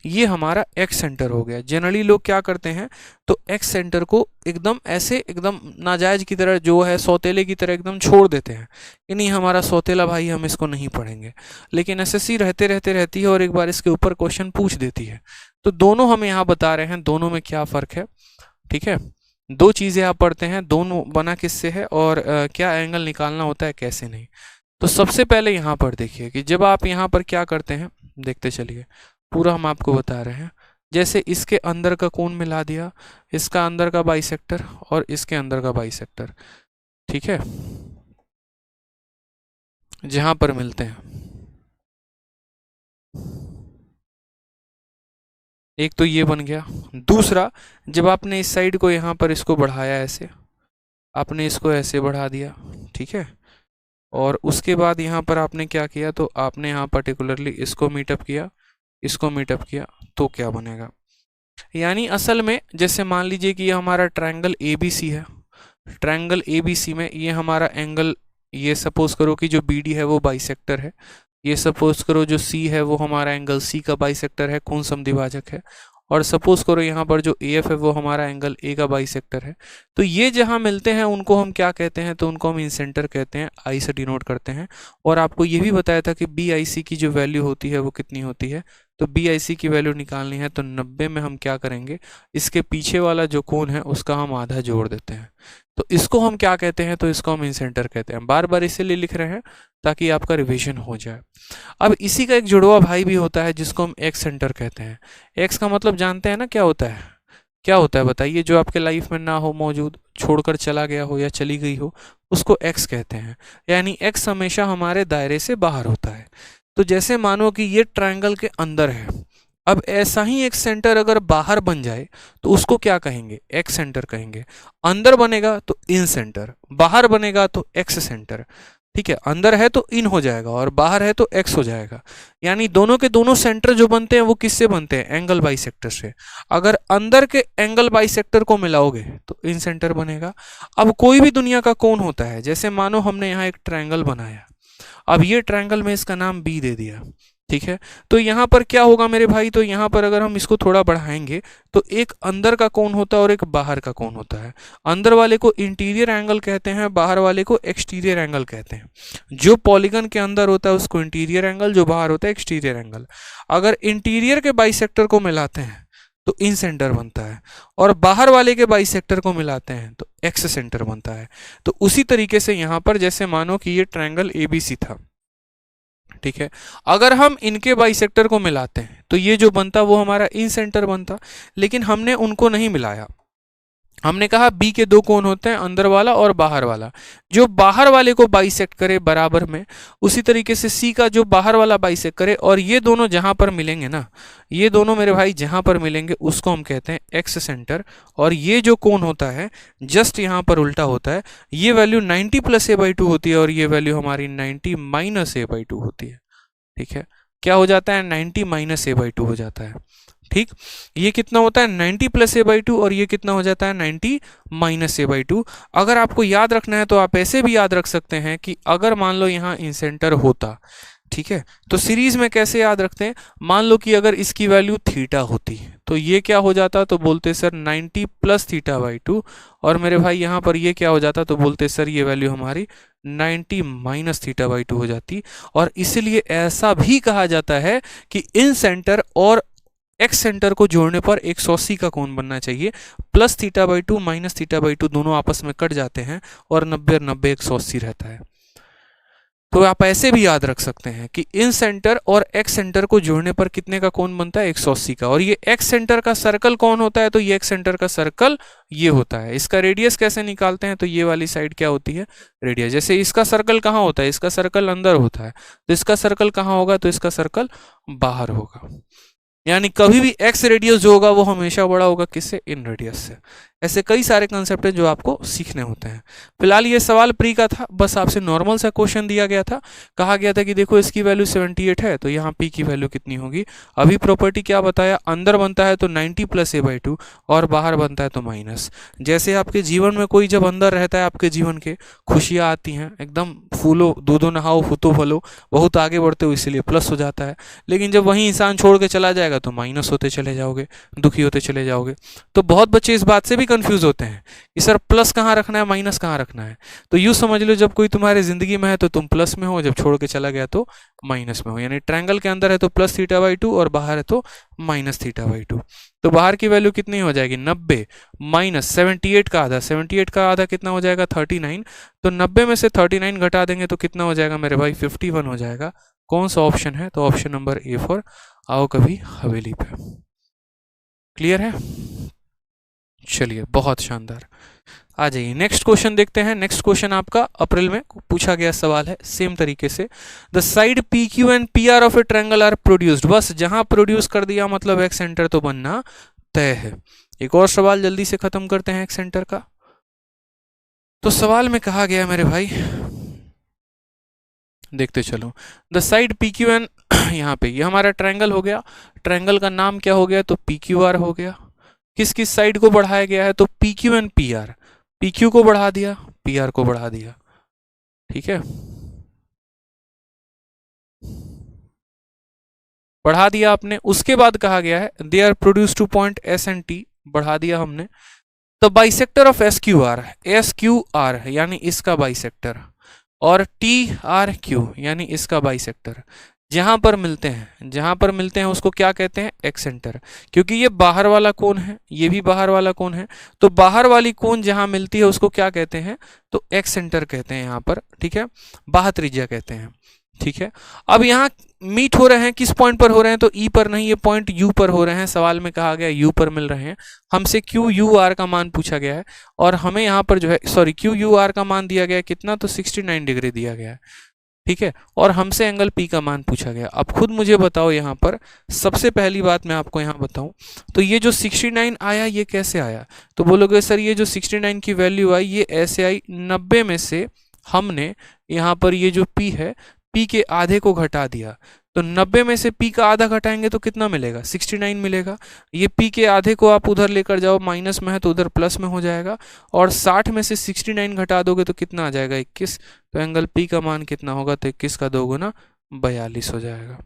ये हमारा एक्स सेंटर हो गया। जनरली लोग क्या करते हैं, तो एक्स सेंटर को एकदम ऐसे एकदम नाजायज की तरह, जो है सौतेले की तरह एकदम छोड़ देते हैं कि नहीं हमारा सौतेला भाई, हम इसको नहीं पढ़ेंगे। लेकिन एसएससी रहती है और एक बार इसके ऊपर क्वेश्चन पूछ देती है। तो दोनों हम यहाँ बता रहे हैं, दोनों में क्या फ़र्क है, ठीक है। दो चीज़ें आप पढ़ते हैं, दोनों बना किससे है और क्या एंगल निकालना होता है, कैसे नहीं। तो सबसे पहले यहाँ पर देखिए कि जब आप यहाँ पर क्या करते हैं, देखते चलिए, पूरा हम आपको बता रहे हैं। जैसे इसके अंदर का कोण मिला दिया, इसका अंदर का बाइसेक्टर और इसके अंदर का बाइसेक्टर, ठीक है, जहां पर मिलते हैं। एक तो ये बन गया। दूसरा, जब आपने इस साइड को यहाँ पर इसको बढ़ाया, ऐसे आपने इसको ऐसे बढ़ा दिया, ठीक है, और उसके बाद यहाँ पर आपने क्या किया, तो आपने यहाँ पर्टिकुलरली इसको मीटअप किया, इसको मीटअप किया, तो क्या बनेगा। यानी असल में जैसे मान लीजिए कि ये हमारा ट्रायंगल ए बी सी है, ट्रायंगल ए बी सी में ये हमारा एंगल, ये सपोज करो कि जो बी डी है वो बाइसेक्टर है, ये सपोज करो जो सी है वो हमारा एंगल सी का बाइसेक्टर है, कौन समद्विभाजक है, और सपोज करो यहाँ पर जो AF है वो हमारा एंगल A का बाइसेक्टर है। तो ये जहाँ मिलते हैं उनको हम क्या कहते हैं, तो उनको हम इंसेंटर कहते हैं, I से डिनोट करते हैं। और आपको ये भी बताया था कि BIC की जो वैल्यू होती है वो कितनी होती है, तो BIC की वैल्यू निकालनी है तो 90 में हम क्या करेंगे, इसके पीछे वाला जो कोण है उसका हम आधा जोड़ देते हैं। तो इसको हम क्या कहते हैं, तो इसको हम इंसेंटर कहते हैं। बार बार इसीलिए लिख रहे हैं ताकि आपका रिवीजन हो जाए। अब इसी का एक जुड़वा भाई भी होता है जिसको हम एक्स सेंटर कहते हैं। एक्स का मतलब जानते हैं ना क्या होता है, क्या होता है बताइए, जो आपके लाइफ में ना हो मौजूद, छोड़कर चला गया हो या चली गई हो, उसको एक्स कहते हैं। यानी एक्स हमेशा हमारे दायरे से बाहर होता है। तो जैसे मानो कि ये ट्रायंगल के अंदर है, अब ऐसा ही एक सेंटर अगर बाहर बन जाए तो उसको क्या कहेंगे, एक्स सेंटर कहेंगे। अंदर बनेगा तो इन सेंटर, बाहर बनेगा तो एक्स सेंटर। ठीक है, अंदर है तो इन हो जाएगा और बाहर है तो एक्स हो जाएगा। यानी दोनों के दोनों सेंटर जो बनते हैं वो किससे बनते हैं, एंगल बाइसेक्टर से। अगर अंदर के एंगल बाइसेक्टर को मिलाओगे तो इन सेंटर बनेगा। अब कोई भी दुनिया का कोण होता है, जैसे मानो हमने यहाँ एक ट्रायंगल बनाया, अब ये ट्रायंगल में इसका नाम बी दे दिया, ठीक है। तो यहाँ पर क्या होगा मेरे भाई, तो यहाँ पर अगर हम इसको थोड़ा बढ़ाएंगे तो एक अंदर का कोण होता है और एक बाहर का कोण होता है। अंदर वाले को इंटीरियर एंगल कहते हैं, बाहर वाले को एक्सटीरियर एंगल कहते हैं। जो पॉलीगन के अंदर होता है उसको इंटीरियर एंगल, जो बाहर होता है एक्सटीरियर एंगल। अगर इंटीरियर के बाइसेक्टर को मिलाते हैं तो इन सेंटर बनता है, और बाहर वाले के बाइसेक्टर को मिलाते हैं तो एक्स सेंटर बनता है। तो उसी तरीके से यहाँ पर जैसे मानो कि ये ट्रायंगल ABC था, ठीक है, अगर हम इनके बाइसेक्टर को मिलाते हैं तो ये जो बनता वो हमारा इन सेंटर बनता। लेकिन हमने उनको नहीं मिलाया, हमने कहा बी के दो कोण होते हैं, अंदर वाला और बाहर वाला। जो बाहर वाले को बाइसेक्ट करे बराबर में, उसी तरीके से सी का जो बाहर वाला बाइसेक्ट करे, और ये दोनों जहां पर मिलेंगे ना, ये दोनों मेरे भाई जहां पर मिलेंगे उसको हम कहते हैं एक्स सेंटर। और ये जो कोण होता है जस्ट यहाँ पर उल्टा होता है, ये वैल्यू 90 + a/2 होती है और ये वैल्यू हमारी 90 - a/2 होती है। ठीक है, क्या हो जाता है, 90 - a/2 हो जाता है। ठीक, ये कितना होता है 90 + a/2 और ये कितना हो जाता है 90 - a/2। अगर आपको याद रखना है तो आप ऐसे भी याद रख सकते हैं कि अगर मान लो यहाँ इंसेंटर होता, ठीक है, तो सीरीज में कैसे याद रखते हैं, मान लो कि अगर इसकी वैल्यू थीटा होती तो ये क्या हो जाता, तो बोलते सर 90 + θ/2, और मेरे भाई यहाँ पर ये क्या हो जाता, तो बोलते सर ये वैल्यू हमारी 90 - θ/2 हो जाती। और इसलिए ऐसा भी कहा जाता है कि इन सेंटर और एक्स सेंटर को जोड़ने पर 180 का कोण बनना चाहिए। प्लस θ/2 माइनस θ/2 दोनों आपस में कट जाते हैं और 90 और 90 180 रहता है। तो आप ऐसे भी याद रख सकते हैं कि इन सेंटर और एक्स सेंटर को जोड़ने पर कितने का कोण बनता है, 180 का। और ये एक्स सेंटर का सर्कल कौन होता है, तो ये एक्स सेंटर का सर्कल ये होता है। इसका रेडियस कैसे निकालते हैं, तो ये वाली साइड क्या होती है, रेडियस। जैसे इसका सर्कल कहाँ होता है, इसका सर्कल अंदर होता है, तो इसका सर्कल कहाँ होगा, तो इसका सर्कल बाहर होगा। यानी कभी भी एक्स रेडियस जो होगा वो हमेशा बड़ा होगा किससे, इन रेडियस से। ऐसे कई सारे कंसेप्ट हैं जो आपको सीखने होते हैं। फिलहाल ये सवाल प्री का था, बस आपसे नॉर्मल सा क्वेश्चन दिया गया था। कहा गया था कि देखो इसकी वैल्यू 78 है तो यहाँ पी की वैल्यू कितनी होगी। अभी प्रॉपर्टी क्या बताया, अंदर बनता है तो 90 + a/2 और बाहर बनता है तो माइनस। जैसे आपके जीवन में कोई जब अंदर रहता है, आपके जीवन के खुशियाँ आती हैं, एकदम फूलो दूधो नहाओ फूतो फलो, बहुत आगे बढ़ते हो इसलिए प्लस हो जाता है। लेकिन जब वही इंसान छोड़ के चला जाएगा तो माइनस होते चले जाओगे, दुखी होते चले जाओगे। तो बहुत बच्चे इस बात से भी कंफ्यूज होते हैं कि सर प्लस कहाँ रखना है, माइनस कहाँ रखना है। तो यूँ समझ लो जब कोई तुम्हारे जिंदगी में है तो तुम प्लस में हो, जब छोड़ के चला गया तो माइनस में हो। यानी ट्रायंगल के अंदर है तो प्लस θ/2 और बाहर है तो माइनस θ/2। तो बाहर की वैल्यू कितनी हो जाएगी, 90 - 78 का आधा, 78 का आधा कितना हो जाएगा, 39। तो 90 में से 39 घटा देंगे तो कितना हो जाएगा मेरे भाई, 51 हो जाएगा। कौन सा ऑप्शन है, तो ऑप्शन नंबर ए फॉर आओ कभी हवेली पे। क्लियर है, चलिए बहुत शानदार। आ जाइए नेक्स्ट क्वेश्चन देखते हैं। नेक्स्ट क्वेश्चन आपका अप्रैल में पूछा गया सवाल है, सेम तरीके से। The side PQ and PR of a triangle are produced. बस जहां प्रोड्यूस कर दिया मतलब एक्स सेंटर तो बनना तय है। एक और सवाल जल्दी से खत्म करते हैं एक्स सेंटर का। तो सवाल में कहा गया मेरे भाई, देखते चलो, द साइड PQ एंड यहाँ पे ये हमारा ट्रायंगल हो गया, ट्रायंगल का नाम क्या हो गया, तो PQR हो गया। किस किस साइड को बढ़ाया गया है, तो PQ एंड PR। PQ को बढ़ा दिया, PR को बढ़ा दिया, ठीक है। बढ़ा दिया आपने। उसके बाद कहा गया है they are produce to point S and T, बढ़ा दिया हमने। The bisector of S Q R यानी इसका बाइसेक्टर, और टी आर क्यू यानी इसका बाइसेक्टर जहां पर मिलते हैं उसको क्या कहते हैं, एक्सेंटर। क्योंकि ये बाहर वाला कोण है, ये भी बाहर वाला कोण है, तो बाहर वाली कोण जहां मिलती है उसको क्या कहते हैं, तो एक्सेंटर कहते हैं यहाँ पर, ठीक है, बाह्य त्रिज्या कहते हैं, ठीक है। अब यहाँ मीट हो रहे हैं, किस पॉइंट पर हो रहे हैं, तो ई पर नहीं, ये पॉइंट यू पर हो रहे हैं। सवाल में कहा गया यू पर मिल रहे हैं। हमसे क्यू यू आर का मान पूछा गया है, और हमें यहाँ पर जो है सॉरी क्यू यू आर का मान दिया गया है कितना, तो 69 डिग्री दिया गया है, ठीक है। और हमसे एंगल पी का मान पूछा गया। अब खुद मुझे बताओ यहाँ पर, सबसे पहली बात मैं आपको यहाँ बताऊं, तो ये जो 69 आया ये कैसे आया, तो बोलोगे सर ये जो 69 की वैल्यू आई ये ऐसे आई, 90 में से हमने यहाँ पर ये जो पी है, पी के आधे को घटा दिया, तो 90 में से पी का आधा घटाएंगे तो कितना मिलेगा, 69 मिलेगा। ये पी के आधे को आप उधर लेकर जाओ, माइनस में है तो उधर प्लस में हो जाएगा, और 60 में से 69 घटा दोगे तो कितना आ जाएगा, 21। तो एंगल पी का मान कितना होगा, तो 21 का 2 गुना 42 हो जाएगा,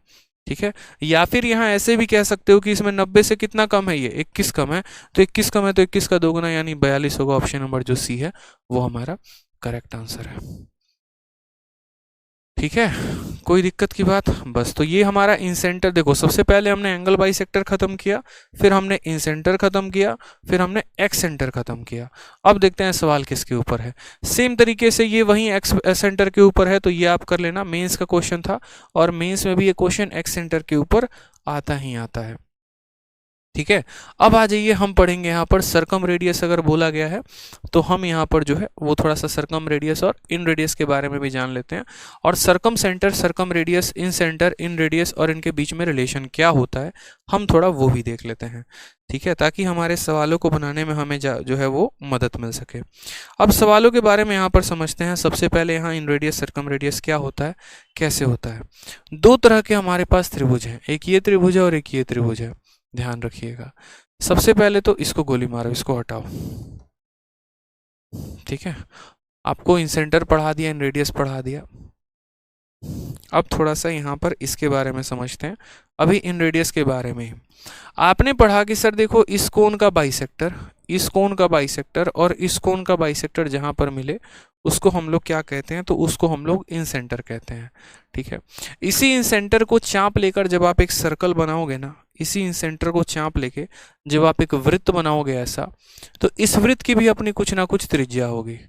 ठीक है। या फिर यहाँ ऐसे भी कह सकते हो कि इसमें 90 से कितना कम है, ये 21 कम है, तो 21 कम है तो 21 का 2 गुना यानी 42 होगा। ऑप्शन नंबर जो सी है वो हमारा करेक्ट आंसर है, ठीक है। कोई दिक्कत की बात, बस। तो ये हमारा इंसेंटर, देखो सबसे पहले हमने एंगल बाइसेक्टर खत्म किया, फिर हमने इंसेंटर खत्म किया, फिर हमने एक्स सेंटर खत्म किया। अब देखते हैं सवाल किसके ऊपर है। सेम तरीके से ये वही एक्स सेंटर के ऊपर है, तो ये आप कर लेना, मेंस का क्वेश्चन था, और मेंस में भी ये क्वेश्चन एक्स सेंटर के ऊपर आता ही आता है, ठीक है। अब आ जाइए, हम पढ़ेंगे यहाँ पर सरकम रेडियस अगर बोला गया है तो हम यहाँ पर जो है वो थोड़ा सा सरकम रेडियस और इन रेडियस के बारे में भी जान लेते हैं, और circumcentre, circumradius, incentre, inradius और इनके बीच में रिलेशन क्या होता है हम थोड़ा वो भी देख लेते हैं, ठीक है, ताकि हमारे सवालों को बनाने में हमें जो है वो मदद मिल सके। अब सवालों के बारे में यहाँ पर समझते हैं। सबसे पहले यहाँ इन रेडियस सरकम रेडियस क्या होता है, कैसे होता है। दो तरह के हमारे पास त्रिभुज हैं, एक ये त्रिभुज है और एक ये त्रिभुज है, ध्यान रखिएगा। सबसे पहले तो इसको गोली मारो, इसको हटाओ, ठीक है। आपको इन सेंटर पढ़ा दिया, इन रेडियस पढ़ा दिया। अब थोड़ा सा यहाँ पर इसके बारे में समझते हैं, अभी इन रेडियस के बारे में। आपने पढ़ा कि सर देखो इस कोण का बाइसेक्टर, इस कोण का बाइसेक्टर और इस कोण का बाइसेक्टर जहां पर मिले उसको हम लोग क्या कहते हैं, तो उसको हम लोग इन सेंटर कहते हैं, ठीक है। इसी इन सेंटर को चाप लेकर जब आप एक सर्कल बनाओगे ना, इसी इन सेंटर को चाप लेके जब आप एक वृत्त बनाओगे ऐसा, तो इस वृत्त की भी अपनी कुछ ना कुछ त्रिज्या होगी।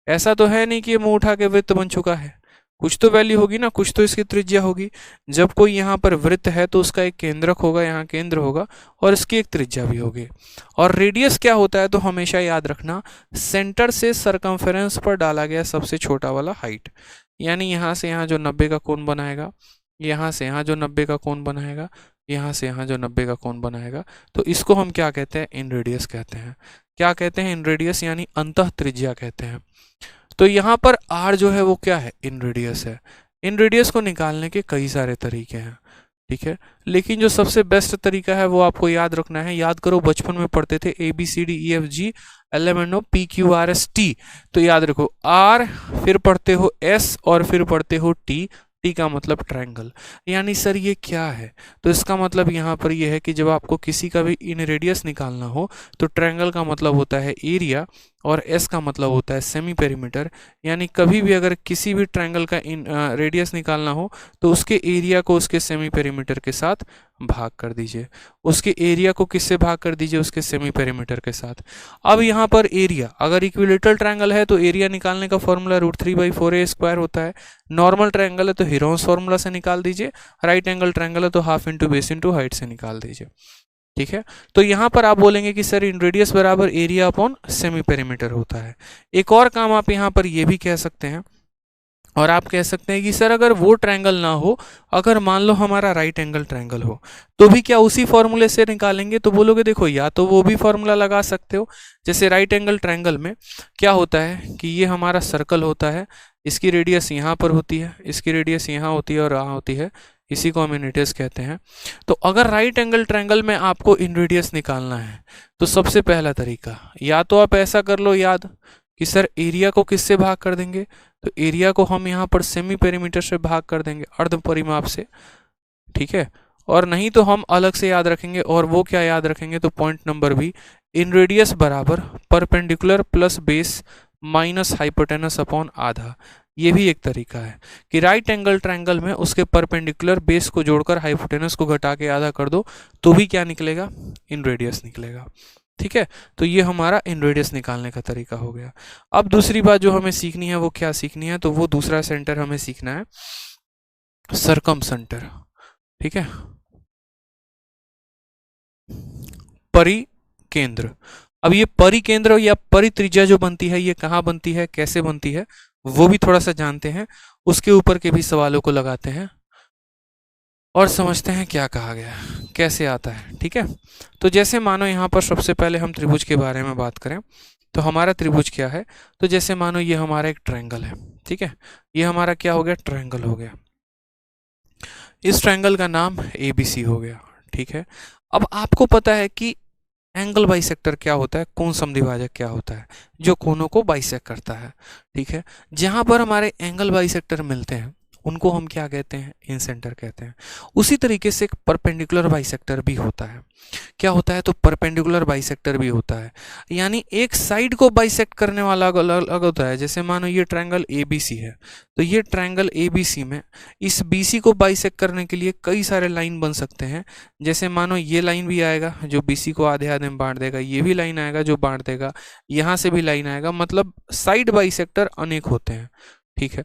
ऐसा तो है नहीं कि ये मुंह उठा के वृत्त बन चुका है, कुछ तो वैल्यू होगी ना, कुछ तो इसकी त्रिज्या होगी। जब कोई यहाँ पर वृत्त है तो उसका एक केंद्रक होगा, यहाँ केंद्र होगा, और इसकी एक त्रिज्या भी होगी। और रेडियस क्या होता है, तो हमेशा याद रखना, सेंटर से सरकमफेरेंस पर डाला गया सबसे छोटा वाला हाइट। यानी यहाँ से यहाँ जो 90 का कोण बनाएगा, यहाँ से यहाँ जो 90 का कोण बनाएगा, यहाँ से यहाँ जो 90 का कोण बनाएगा, तो इसको हम क्या कहते हैं, इन रेडियस कहते हैं। क्या कहते हैं, इन रेडियस यानी अंतः त्रिज्या कहते हैं। तो यहाँ पर r जो है वो क्या है, इन रेडियस है। इन रेडियस को निकालने के कई सारे तरीके हैं, ठीक है, लेकिन जो सबसे बेस्ट तरीका है वो आपको याद रखना है। याद करो, बचपन में पढ़ते थे ABCDEFG LMNO PQRST, तो याद रखो R, फिर पढ़ते हो S और फिर पढ़ते हो T। टी का मतलब ट्रायंगल। यानी सर ये क्या है, तो इसका मतलब यहाँ पर ये है कि जब आपको किसी का भी इन रेडियस निकालना हो तो ट्रायंगल का मतलब होता है एरिया और एस का मतलब होता है सेमी पेरीमीटर। यानी कभी भी अगर किसी भी ट्रायंगल का इन रेडियस निकालना हो तो उसके एरिया को उसके सेमी पेरीमीटर के साथ भाग कर दीजिए, उसके एरिया को किससे भाग कर दीजिए, उसके सेमी पेरीमीटर के साथ। अब यहाँ पर एरिया, अगर इक्विलेटरल ट्रायंगल है तो एरिया निकालने का फॉर्मूला √3/4a² होता है। नॉर्मल ट्रायंगल है तो हीरोन्स फॉर्मूला से निकाल दीजिए, राइट एंगल ट्रायंगल है तो half into base into height से निकाल दीजिए, ठीक है। तो यहाँ पर आप बोलेंगे कि सर इन रेडियस बराबर एरिया अपॉन सेमी पेरीमीटर होता है। एक और काम आप यहाँ पर ये भी कह सकते हैं, और आप कह सकते हैं कि सर अगर वो ट्रायंगल ना हो, अगर मान लो हमारा राइट एंगल ट्रायंगल हो, तो भी क्या उसी फॉर्मूले से निकालेंगे, तो बोलोगे देखो या तो वो भी फॉर्मूला लगा सकते हो। जैसे राइट एंगल ट्रायंगल में क्या होता है कि ये हमारा सर्कल होता है, इसकी रेडियस यहाँ पर होती है, इसकी रेडियस यहाँ होती है और यहाँ होती है, इसी को हम इन रेडियस कहते हैं। तो अगर राइट एंगल ट्रायंगल में आपको इन रेडियस निकालना है तो सबसे पहला तरीका, या तो आप ऐसा कर लो याद कि सर एरिया को किससे भाग कर देंगे, तो एरिया को हम यहाँ पर सेमी पेरीमीटर से भाग कर देंगे, अर्ध परिमाप से, ठीक है। और नहीं तो हम अलग से याद रखेंगे, और वो क्या याद रखेंगे, तो point number B, inradius बराबर perpendicular plus base minus hypotenuse upon आधा। ये भी एक तरीका है कि राइट एंगल ट्रायंगल में उसके परपेंडिकुलर बेस को जोड़कर हाइपोटेनस को घटा के आधा कर दो तो भी क्या निकलेगा, इन रेडियस निकलेगा। ठीक है, तो ये हमारा इन रेडियस निकालने का तरीका हो गया। अब दूसरी बात जो हमें सीखनी है वो क्या सीखनी है, तो वो दूसरा सेंटर हमें सीखना है सरकम सेंटर। ठीक है, परिकेंद्र। अब ये परिकेंद्र या परित्रिज्या जो बनती है ये कहाँ बनती है, कैसे बनती है, वो भी थोड़ा सा जानते हैं, उसके ऊपर के भी सवालों को लगाते हैं और समझते हैं क्या कहा गया है, कैसे आता है। ठीक है, तो जैसे मानो यहाँ पर सबसे पहले हम त्रिभुज के बारे में बात करें तो हमारा त्रिभुज क्या है, तो जैसे मानो ये हमारा एक ट्रायंगल है। ठीक है, ये हमारा क्या हो गया, ट्रायंगल हो गया। इस ट्रायंगल का नाम ABC हो गया। ठीक है, अब आपको पता है कि एंगल बाइसेक्टर क्या होता है, कोण समद्विभाजक क्या होता है, जो कोनों को बाइसेक्ट करता है। ठीक है, जहां पर हमारे एंगल बाइसेक्टर मिलते हैं उनको हम क्या कहते हैं, इंसेंटर कहते हैं। उसी तरीके से एक परपेंडिकुलर बाइसेक्टर भी होता है। क्या होता है, तो परपेंडिकुलर बाइसेक्टर भी होता है, यानी एक साइड को बाइसेक्ट करने वाला अलग होता है। जैसे मानो ये ट्रायंगल ABC है, तो ये ट्रायंगल ABC में इस BC को बाइसेक्ट करने के लिए कई सारे लाइन बन सकते हैं। जैसे मानो ये लाइन भी आएगा जो BC को आधे आधे में बांट देगा, ये भी लाइन आएगा जो बांट देगा, यहाँ से भी लाइन आएगा, मतलब साइड बाइसेक्टर अनेक होते हैं। ठीक है,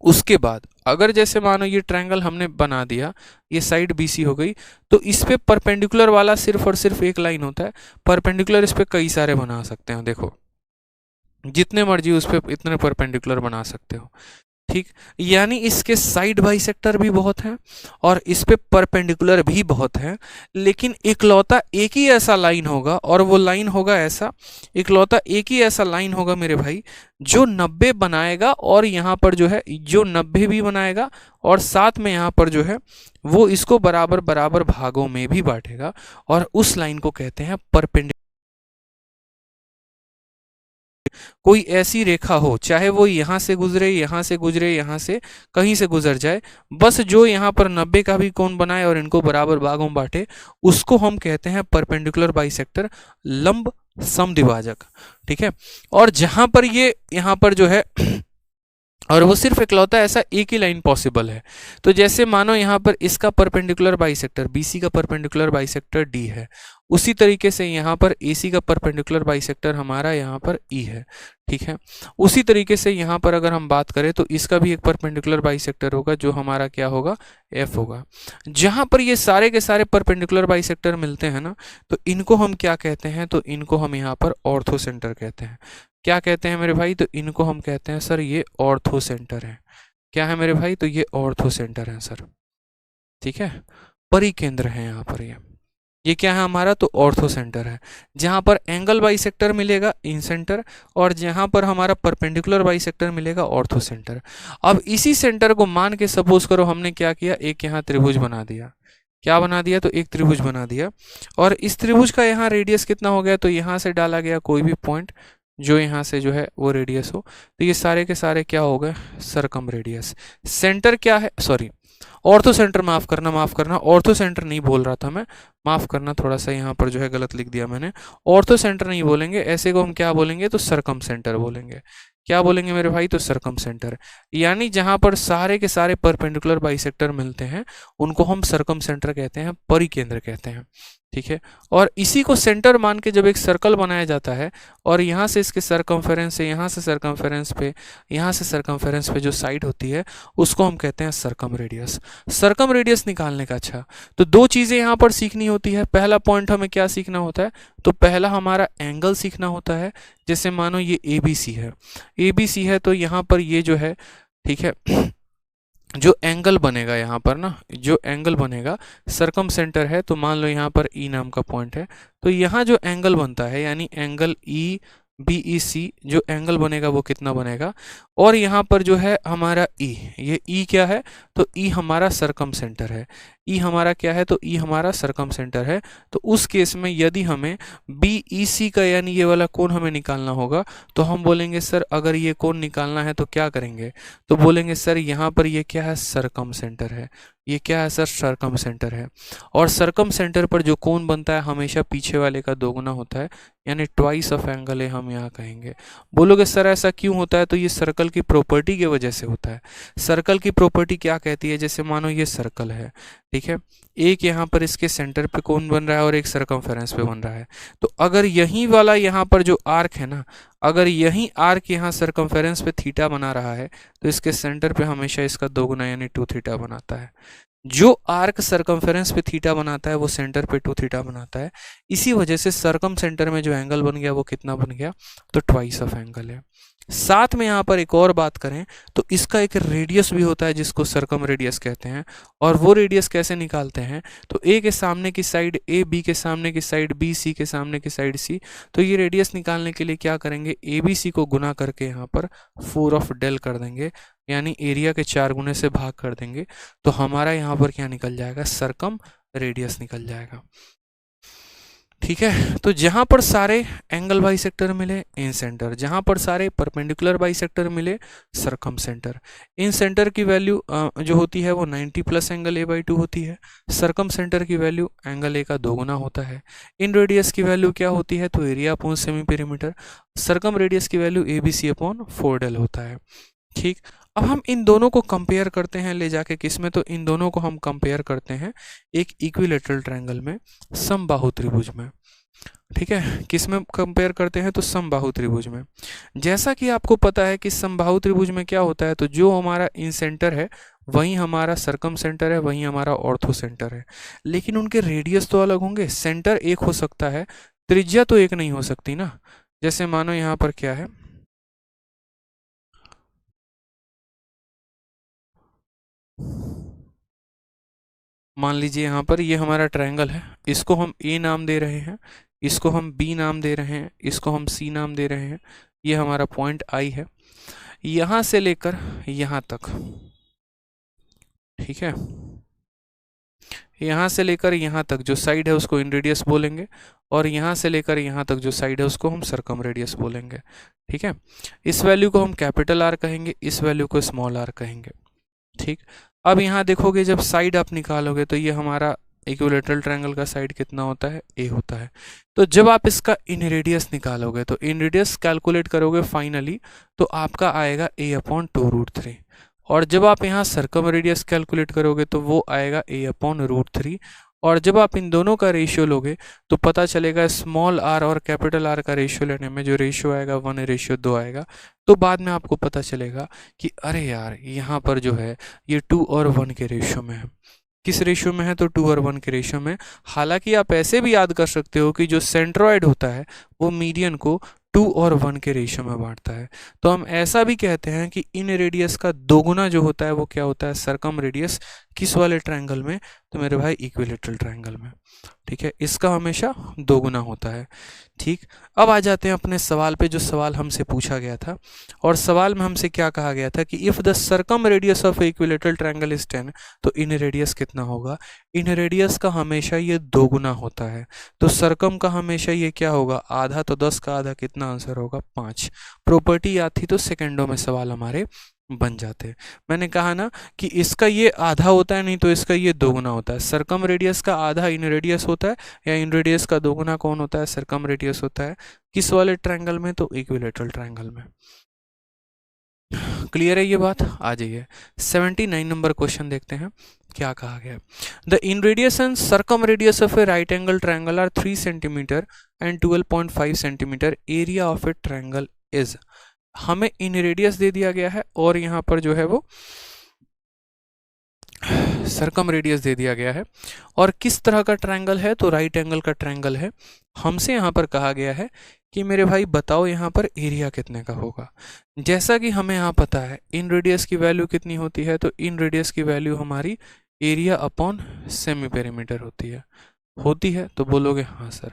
उसके बाद अगर जैसे मानो ये ट्रायंगल हमने बना दिया, ये साइड BC हो गई, तो इस पे परपेंडिकुलर वाला सिर्फ और सिर्फ एक लाइन होता है, परपेंडिकुलर इस पे कई सारे बना सकते हैं। देखो जितने मर्जी उस पे इतने परपेंडिकुलर बना सकते हो। ठीक, यानी इसके साइड बाइसेक्टर भी बहुत हैं और इस पे परपेंडिकुलर भी बहुत है, लेकिन इकलौता एक ही ऐसा लाइन होगा, और वो लाइन होगा ऐसा, इकलौता एक ही ऐसा लाइन होगा मेरे भाई जो 90 बनाएगा, और यहाँ पर जो है जो 90 भी बनाएगा, और साथ में यहाँ पर जो है वो इसको बराबर बराबर भागों में भी बांटेगा, और उस लाइन को कहते हैं परपेंडिकुलर। कोई ऐसी रेखा हो, चाहे वो यहाँ से गुजरे, यहाँ से गुजरे, यहाँ से कहीं से गुजर जाए, बस जो यहाँ पर 90 का भी कोण बनाए और इनको बराबर भागों में बांटे, उसको हम कहते हैं परपेंडिकुलर बाइसेक्टर, लंब समद्विभाजक। ठीक है, और जहां पर ये यहाँ पर जो है और वो सिर्फ इकलौता ऐसा एक ही लाइन पॉसिबल है। तो जैसे मानो यहाँ पर इसका परपेंडिकुलर बाइसेक्टर BC का परपेंडिकुलर बाइसेक्टर D है, उसी तरीके से यहाँ पर AC का परपेंडिकुलर बाइसेक्टर हमारा यहाँ पर E है। ठीक है, उसी तरीके से यहाँ पर अगर हम बात करें तो इसका भी एक परपेंडिकुलर बाइसेक्टर होगा जो हमारा क्या होगा, F होगा। जहाँ पर ये सारे के सारे परपेंडिकुलर बाइसेक्टर मिलते हैं ना, तो इनको हम क्या कहते हैं, तो इनको हम यहाँ पर ऑर्थो सेंटर कहते हैं। क्या कहते हैं मेरे भाई, तो इनको हम कहते हैं सर ये ऑर्थो सेंटर है। क्या है मेरे भाई, तो ये ऑर्थो सेंटर है सर। ठीक है, परिकेंद्र है यहाँ पर ये क्या है हमारा, तो ऑर्थो सेंटर है, जहां पर एंगल बाइसेक्टर मिलेगा इन सेंटर, और जहां पर हमारा परपेंडिकुलर बाइसेक्टर मिलेगा ऑर्थो सेंटर। अब इसी सेंटर को मान के सपोज करो हमने क्या किया, एक यहाँ त्रिभुज बना दिया। क्या बना दिया, तो एक त्रिभुज बना दिया, और इस त्रिभुज का यहाँ रेडियस कितना हो गया, तो यहाँ से डाला गया कोई भी पॉइंट जो यहाँ से जो है वो रेडियस हो, तो ये सारे के सारे क्या हो गए, सरकम रेडियस। सेंटर क्या है, सॉरी ऑर्थो सेंटर, माफ करना, ऑर्थो सेंटर नहीं बोल रहा था मैं, माफ करना, थोड़ा सा यहाँ पर जो है गलत लिख दिया मैंने। ऑर्थो सेंटर नहीं बोलेंगे, ऐसे को हम क्या बोलेंगे, तो सरकम सेंटर बोलेंगे। क्या बोलेंगे मेरे भाई, तो सरकम सेंटर, यानी जहां पर सारे के सारे परपेंडिकुलर बाइसेक्टर मिलते हैं उनको हम सरकम सेंटर कहते हैं, परिकेंद्र कहते हैं। ठीक है, और इसी को सेंटर मान के जब एक सर्कल बनाया जाता है, और यहाँ से इसके सरकमफेरेंस से यहाँ से सरकमफेरेंस पे, यहाँ से सरकमफेरेंस पे जो साइड होती है उसको हम कहते हैं सरकम रेडियस। सरकम रेडियस निकालने का, अच्छा तो दो चीज़ें यहाँ पर सीखनी होती है। पहला पॉइंट हमें क्या सीखना होता है, तो पहला हमारा एंगल सीखना होता है। जैसे मानो ये ABC है, ABC है, तो यहाँ पर ये जो है, ठीक है, जो एंगल बनेगा यहाँ पर ना, जो एंगल बनेगा सरकम सेंटर है, तो मान लो यहाँ पर E नाम का पॉइंट है, तो यहाँ जो एंगल बनता है यानी एंगल EBEC, जो एंगल बनेगा वो कितना बनेगा, और यहाँ पर जो है हमारा E, ये E क्या है, तो E हमारा सरकम सेंटर है। E हमारा क्या है, तो E हमारा सरकम सेंटर है। तो उस केस में यदि हमें BEC का यानी ये वाला कोण हमें निकालना होगा, तो हम बोलेंगे सर अगर ये कोण निकालना है तो क्या करेंगे, तो बोलेंगे सर यहाँ पर ये क्या है, सरकम सेंटर है, ये क्या है सर, सरकम सेंटर है। और सरकम सेंटर पर जो कोण बनता है हमेशा पीछे वाले का दोगुना होता है, यानी ट्वाइस ऑफ एंगल है हम यहाँ कहेंगे। बोलोगे सर ऐसा क्यों होता है, तो ये सर्कल की प्रॉपर्टी की वजह से होता है। सर्कल की प्रॉपर्टी क्या कहती है, जैसे मानो ये सर्कल है, ठीक है, एक यहाँ पर इसके सेंटर पे कोण बन रहा है और एक सरकमफेरेंस पे बन रहा है। तो अगर यही वाला यहाँ पर जो आर्क है ना, अगर यही आर्क यहाँ सरकमफेरेंस पे थीटा बना रहा है, तो इसके सेंटर पे हमेशा इसका दोगुना यानी 2 थीटा बनाता है। जो आर्क सरकमफेरेंस पे थीटा बनाता है वो सेंटर पे 2 थीटा बनाता है। इसी वजह से सरकम सेंटर में जो एंगल बन गया वो कितना बन गया, तो ट्वाइस ऑफ एंगल है। साथ में यहाँ पर एक और बात करें तो इसका एक रेडियस भी होता है जिसको सरकम रेडियस कहते हैं। और वो रेडियस कैसे निकालते हैं, तो ए के सामने की साइड ए, बी के सामने की साइड बी, सी के सामने की साइड सी। तो ये रेडियस निकालने के लिए क्या करेंगे, ए बी सी को गुना करके यहाँ पर 4 ऑफ डेल कर देंगे, यानी एरिया के 4 गुने से भाग कर देंगे। तो हमारा यहाँ पर क्या निकल जाएगा, सरकम रेडियस निकल जाएगा। ठीक है, तो जहां पर सारे एंगल बाइसेक्टर मिले इन सेंटर, जहां पर सारे परपेंडिकुलर बाइसेक्टर मिले सरकम सेंटर। इन सेंटर की वैल्यू जो होती है वो 90 प्लस एंगल ए बाई 2 होती है। सरकम सेंटर की वैल्यू एंगल ए का दोगुना होता है। इन रेडियस की वैल्यू क्या होती है, तो area upon semi perimeter. Circumradius की value A B C upon 4 del होता है। ठीक, अब हम इन दोनों को कंपेयर करते हैं ले जाके किस में, तो इन दोनों को हम कंपेयर करते हैं एक इक्विलेटरल ट्रायंगल में, समबाहु त्रिभुज में। ठीक है, किस में कंपेयर करते हैं, तो समबाहु त्रिभुज में। जैसा कि आपको पता है कि समबाहु त्रिभुज में क्या होता है, तो जो हमारा इन सेंटर है वही हमारा सरकम सेंटर है, वही हमारा ऑर्थो सेंटर है, लेकिन उनके रेडियस तो अलग होंगे। सेंटर एक हो सकता है, त्रिज्या तो एक नहीं हो सकती ना। जैसे मानो यहाँ पर क्या है, मान लीजिए यहाँ पर ये हमारा ट्रायंगल है, इसको हम ए नाम दे रहे हैं, इसको हम बी नाम दे रहे हैं, इसको हम सी नाम दे रहे हैं। ये हमारा पॉइंट आई है, यहाँ से लेकर यहाँ तक, ठीक है, यहाँ से लेकर यहाँ तक जो साइड है उसको इन रेडियस बोलेंगे, और यहाँ से लेकर यहाँ तक जो साइड है उसको हम सरकम रेडियस बोलेंगे। ठीक है, इस वैल्यू को हम कैपिटल आर कहेंगे, इस वैल्यू को स्मॉल आर कहेंगे। ठीक, अब यहाँ देखोगे जब साइड आप निकालोगे तो ये हमारा इक्विलेटरल ट्रायंगल का साइड कितना होता है, ए होता है। तो जब आप इसका इन रेडियस निकालोगे तो इन रेडियस कैलकुलेट करोगे फाइनली, तो आपका आएगा ए अपॉन 2√3। और जब आप यहाँ सरकम रेडियस कैलकुलेट करोगे तो वो आएगा ए अपॉन √3। और जब आप इन दोनों का रेशियो लोगे तो पता चलेगा स्मॉल आर और कैपिटल आर का रेशियो लेने में जो रेशियो आएगा 1:2 आएगा। तो बाद में आपको पता चलेगा कि अरे यार यहाँ पर जो है ये 2 और 1 के रेशियो में है। किस रेशियो में है, तो 2 और 1 के रेशियो में। हालांकि आप ऐसे भी याद कर सकते हो कि जो सेंट्रोइड होता है वो मीडियन को 2 और 1 के रेशियो में बांटता है। तो हम ऐसा भी कहते हैं कि इन रेडियस का दोगुना जो होता है वो क्या होता है, सरकम रेडियस। किस वाले ट्रायंगल में, तो मेरे भाई इक्विलेटरल ट्रायंगल में। ठीक है, इसका हमेशा दोगुना होता है। ठीक, अब आ जाते हैं अपने सवाल पे, जो सवाल हमसे पूछा गया था। और सवाल में हमसे क्या कहा गया था कि if the circumradius of equilateral triangle is 10, तो इन रेडियस कितना होगा। इन रेडियस का हमेशा ये दोगुना होता है, तो सरकम का हमेशा ये क्या होगा, आधा। तो 10 का आधा कितना आंसर होगा, 5। प्रॉपर्टी याद थी तो सेकेंडों में सवाल हमारे बन जाते। मैंने कहा ना कि इसका ये आधा होता है, नहीं तो इसका ये दोगुना होता है। सरकम रेडियस का आधा इन रेडियस होता है, या इन रेडियस का दोगुना कौन होता है, सरकम रेडियस होता है। किस वाले ट्रायंगल में, तो इक्विलेटरल ट्रायंगल में। क्लियर है ये बात, आ जाइए 79 नंबर क्वेश्चन देखते हैं क्या कहा गया। The inradius and circumradius of a right angle triangle are 3 centimetre and 12.5 centimetre. Area of a triangle is, हमें इन रेडियस दे दिया गया है और यहाँ पर जो है वो सरकम रेडियस दे दिया गया है। और किस तरह का ट्रायंगल है, तो राइट एंगल का ट्रायंगल है। हमसे यहाँ पर कहा गया है कि मेरे भाई बताओ यहाँ पर एरिया कितने का होगा। जैसा कि हमें यहाँ पता है इन रेडियस की वैल्यू कितनी होती है, तो इन रेडियस की वैल्यू हमारी एरिया अपॉन सेमी पेरीमीटर होती है तो बोलोगे हाँ सर।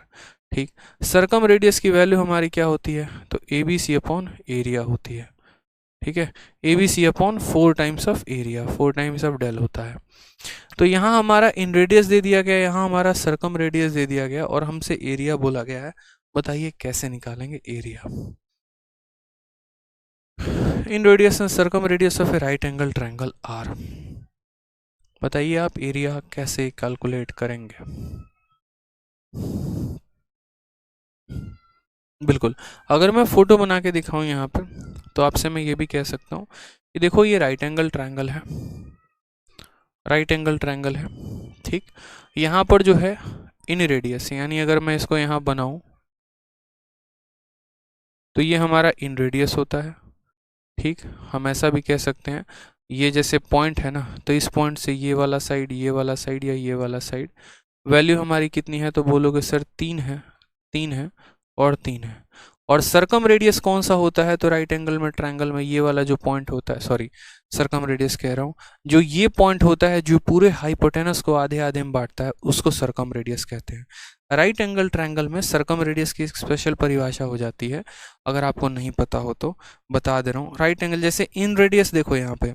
ठीक, सरकम रेडियस की वैल्यू हमारी क्या होती है, तो A B C upon area होती है। ठीक है, A B C upon 4 times of area, 4 times of del होता है। तो यहाँ हमारा इन रेडियस दे दिया गया, यहाँ हमारा सरकम रेडियस दे दिया गया और हमसे एरिया बोला गया है। बताइए कैसे निकालेंगे area. Inradius and circumradius of a right angle triangle are. बताइए आप एरिया कैसे कैलकुलेट करेंगे? बिल्कुल, अगर मैं फ़ोटो बना के दिखाऊँ यहाँ पर, तो आपसे मैं ये भी कह सकता हूँ कि देखो ये राइट एंगल ट्रायंगल है, राइट एंगल ट्रायंगल है, ठीक। यहाँ पर जो है इन रेडियस, यानी अगर मैं इसको यहाँ बनाऊँ तो ये हमारा इन रेडियस होता है, ठीक। हम ऐसा भी कह सकते हैं, ये जैसे पॉइंट है ना, तो इस पॉइंट से ये वाला साइड, ये वाला साइड या ये वाला साइड, वैल्यू हमारी कितनी है? तो बोलोगे सर 3 है, 3 है और 3 है। और सरकम रेडियस कौन सा होता है? तो राइट एंगल में ट्रायंगल में ये वाला जो पॉइंट होता है, सॉरी सरकम रेडियस कह रहा हूँ, जो ये पॉइंट होता है जो पूरे हाइपोटेनस को आधे आधे में बांटता है, उसको सरकम रेडियस कहते हैं। राइट एंगल ट्रायंगल में सरकम रेडियस की एक स्पेशल परिभाषा हो जाती है, अगर आपको नहीं पता हो तो बता दे रहा हूँ। राइट एंगल जैसे इन रेडियस देखो यहाँ पे,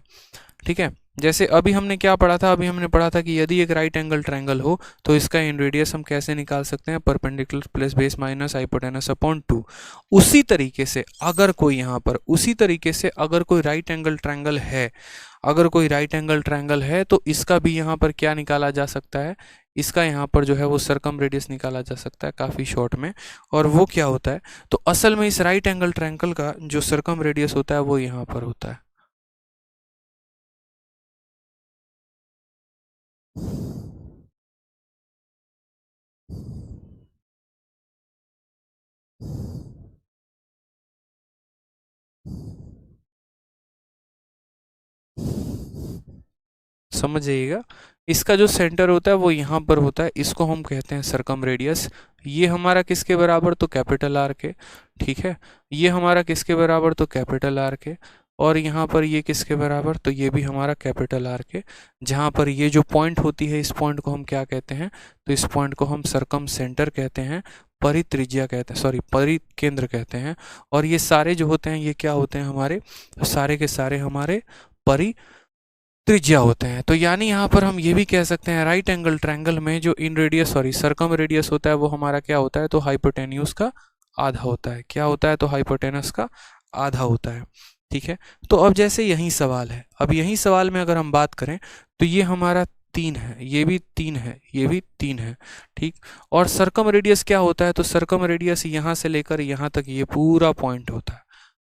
ठीक है, जैसे अभी हमने क्या पढ़ा था? अभी हमने पढ़ा था कि यदि एक राइट एंगल ट्रायंगल हो तो इसका इन रेडियस हम कैसे निकाल सकते हैं? Perpendicular plus base minus hypotenuse upon 2। उसी तरीके से अगर कोई यहाँ पर, उसी तरीके से अगर कोई राइट एंगल ट्रायंगल है, अगर कोई राइट एंगल ट्रायंगल है तो इसका भी यहाँ पर क्या निकाला जा सकता है? इसका यहाँ पर जो है वो सरकम रेडियस निकाला जा सकता है काफ़ी शॉर्ट में। और वो क्या होता है? तो असल में इस राइट एंगल ट्रायंगल का जो सरकम रेडियस होता है वो यहाँ पर होता है। समझ जाइएगा, इसका जो सेंटर होता है वो यहाँ पर होता है, इसको हम कहते हैं सरकम रेडियस। ये हमारा किसके बराबर? तो कैपिटल आर के, ठीक है। ये हमारा किसके बराबर? तो कैपिटल आर के। और यहाँ पर ये किसके बराबर? तो ये भी हमारा कैपिटल आर के। जहाँ पर ये जो पॉइंट होती है, इस पॉइंट को हम क्या कहते हैं? तो इस पॉइंट को हम सरकम सेंटर कहते हैं, परित्रिज्या कहते हैं, सॉरी परिकेंद्र कहते हैं। और ये सारे जो होते हैं ये क्या होते हैं हमारे? सारे के सारे हमारे परि त्रिज्या होते हैं। तो यानी यहाँ पर हम ये भी कह सकते हैं राइट एंगल ट्रायंगल में जो इन रेडियस, सॉरी सरकम रेडियस होता है वो हमारा क्या होता है? तो हाइपोटेन्यूज का आधा होता है। क्या होता है? तो हाइपोटेनस का आधा होता है, ठीक है। तो अब जैसे यही सवाल है, अब यही सवाल में अगर हम बात करें तो ये हमारा 3 है, ये भी 3 है, ये भी 3 है, ठीक। और सरकम रेडियस क्या होता है? तो सरकम रेडियस यहाँ से लेकर यहाँ तक ये पूरा पॉइंट होता है,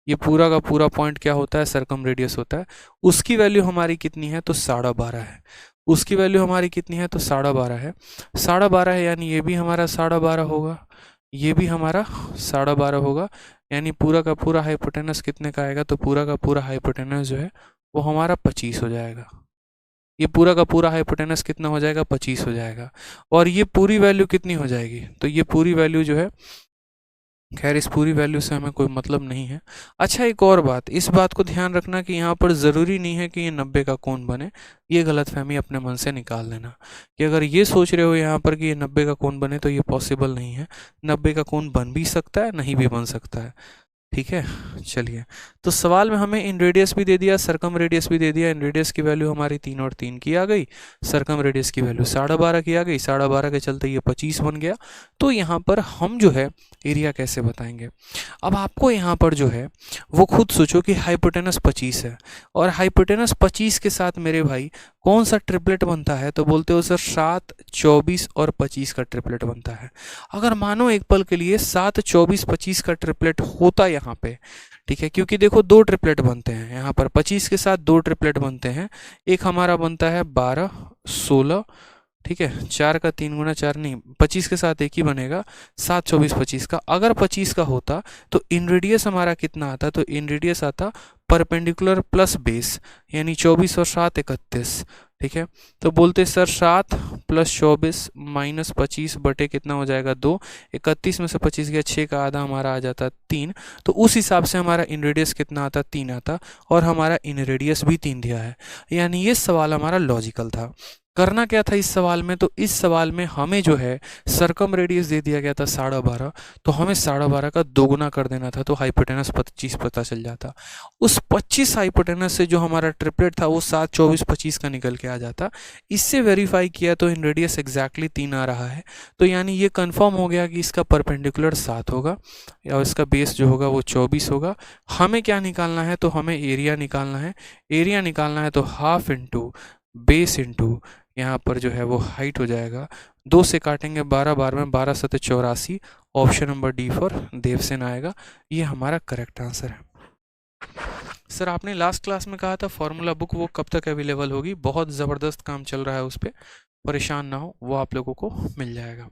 ये पूरा का पूरा पॉइंट क्या होता है? सरकम रेडियस होता है। उसकी वैल्यू हमारी कितनी है? तो 12.5 है। उसकी वैल्यू हमारी कितनी है? तो 12.5 है। 12.5 है, यानी ये भी हमारा 12.5 होगा, ये भी हमारा 12.5 होगा। यानी पूरा का पूरा हाइपोटेनस कितने का आएगा? तो पूरा का पूरा हाइपोटेनस जो है वो हमारा 25 हो जाएगा। ये पूरा का पूरा हाइपोटेनस कितना हो जाएगा? 25 हो जाएगा। और ये पूरी वैल्यू कितनी हो जाएगी? तो ये पूरी वैल्यू जो है, खैर इस पूरी वैल्यू से हमें कोई मतलब नहीं है। अच्छा एक और बात, इस बात को ध्यान रखना कि यहाँ पर ज़रूरी नहीं है कि ये 90 का कोण बने। ये गलतफहमी अपने मन से निकाल देना कि अगर ये सोच रहे हो यहाँ पर कि ये 90 का कोण बने तो ये पॉसिबल नहीं है। 90 का कोण बन भी सकता है, नहीं भी बन सकता है, ठीक है। चलिए, तो सवाल में हमें इन रेडियस भी दे दिया, सरकम रेडियस भी दे दिया। इन रेडियस की वैल्यू हमारी 3 और 3 की आ गई, सरकम रेडियस की वैल्यू 12.5 की आ गई, 12.5 के चलते ये 25 बन गया। तो यहाँ पर हम जो है एरिया कैसे बताएंगे? अब आपको यहाँ पर जो है वो खुद सोचो कि हाइपोटेनस 25 है, और हाइपोटेनस 25 के साथ मेरे भाई कौन सा ट्रिपलेट बनता है? तो बोलते हो सर 7, 24 और 25 का ट्रिपलेट बनता है। अगर मानो एक पल के लिए 7, 24, 25 का ट्रिपलेट होता यहाँ पे, ठीक है, क्योंकि देखो दो ट्रिपलेट बनते हैं यहाँ पर, 25 के साथ दो ट्रिपलेट बनते हैं। एक हमारा बनता है 12, 16, ठीक है, 4 का 3 गुना 4 नहीं, 25 के साथ एक ही बनेगा, 7, 24, 25 का। अगर 25 का होता तो इन रेडियस हमारा कितना आता? तो इन रेडियस आता परपेंडिकुलर प्लस बेस, यानी 24 और 7 31, ठीक है। तो बोलते सर 7 प्लस 24 माइनस 25 बटे कितना हो जाएगा? 2। 31 में से 25 गया, 6 का आधा हमारा आ जाता 3। तो उस हिसाब से हमारा इन रेडियस कितना आता? 3 आता, और हमारा इन रेडियस भी 3 दिया है। यानी ये सवाल हमारा लॉजिकल था। करना क्या था इस सवाल में? तो इस सवाल में हमें जो है सरकम रेडियस दे दिया गया था 12.5, तो हमें 12.5 का दोगुना कर देना था, तो हाइपोटेनस 25 पता चल जाता। उस 25 हाइपोटेनस से जो हमारा ट्रिपलेट था वो 7, 24, 25 का निकल के आ जाता। इससे वेरीफाई किया तो इन रेडियस एग्जैक्टली 3 आ रहा है। तो यानी ये कंफर्म हो गया कि इसका परपेंडिकुलर 7 होगा और इसका बेस जो होगा वो 24 होगा। हमें क्या निकालना है? तो हमें एरिया निकालना है। एरिया निकालना है तो हाफ इंटू बेस इंटू यहाँ पर जो है वो हाइट हो जाएगा, 2 से काटेंगे 12, 12 में 12 सते 84, option number D for Devsen आएगा। ये हमारा करेक्ट आंसर है। सर आपने लास्ट क्लास में कहा था फॉर्मूला बुक वो कब तक अवेलेबल होगी? बहुत ज़बरदस्त काम चल रहा है उस पर, परेशान ना हो, वो आप लोगों को मिल जाएगा।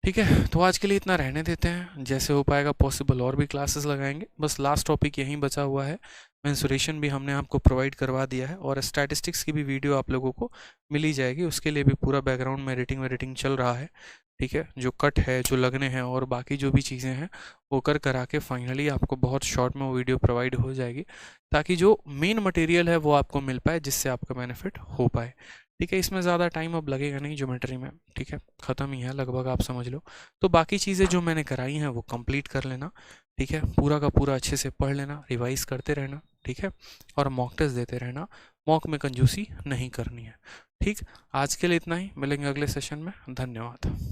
ठीक है, तो आज के लिए इतना रहने देते हैं, जैसे हो पाएगा पॉसिबल और भी क्लासेस लगाएंगे। बस लास्ट टॉपिक यहीं बचा हुआ है, मेंसुरेशन भी हमने आपको प्रोवाइड करवा दिया है और स्टैटिस्टिक्स की भी वीडियो आप लोगों को मिली जाएगी, उसके लिए भी पूरा बैकग्राउंड में एडिटिंग चल रहा है। ठीक है, जो कट है, जो लगने हैं और बाकी जो भी चीज़ें हैं वो करा के फाइनली आपको बहुत शॉर्ट में वो वीडियो प्रोवाइड हो जाएगी, ताकि जो मेन मटेरियल है वो आपको मिल पाए, जिससे आपका बेनिफिट हो पाए। ठीक है, इसमें ज़्यादा टाइम अब लगेगा नहीं ज्योमेट्री में। ठीक है, ख़त्म ही है लगभग, आप समझ लो। तो बाकी चीज़ें जो मैंने कराई हैं वो कंप्लीट कर लेना। ठीक है, पूरा का पूरा अच्छे से पढ़ लेना, रिवाइज करते रहना। ठीक है, और मॉक टेस्ट देते रहना, मॉक में कंजूसी नहीं करनी है। ठीक, आज के लिए इतना ही, मिलेंगे अगले सेशन में। धन्यवाद।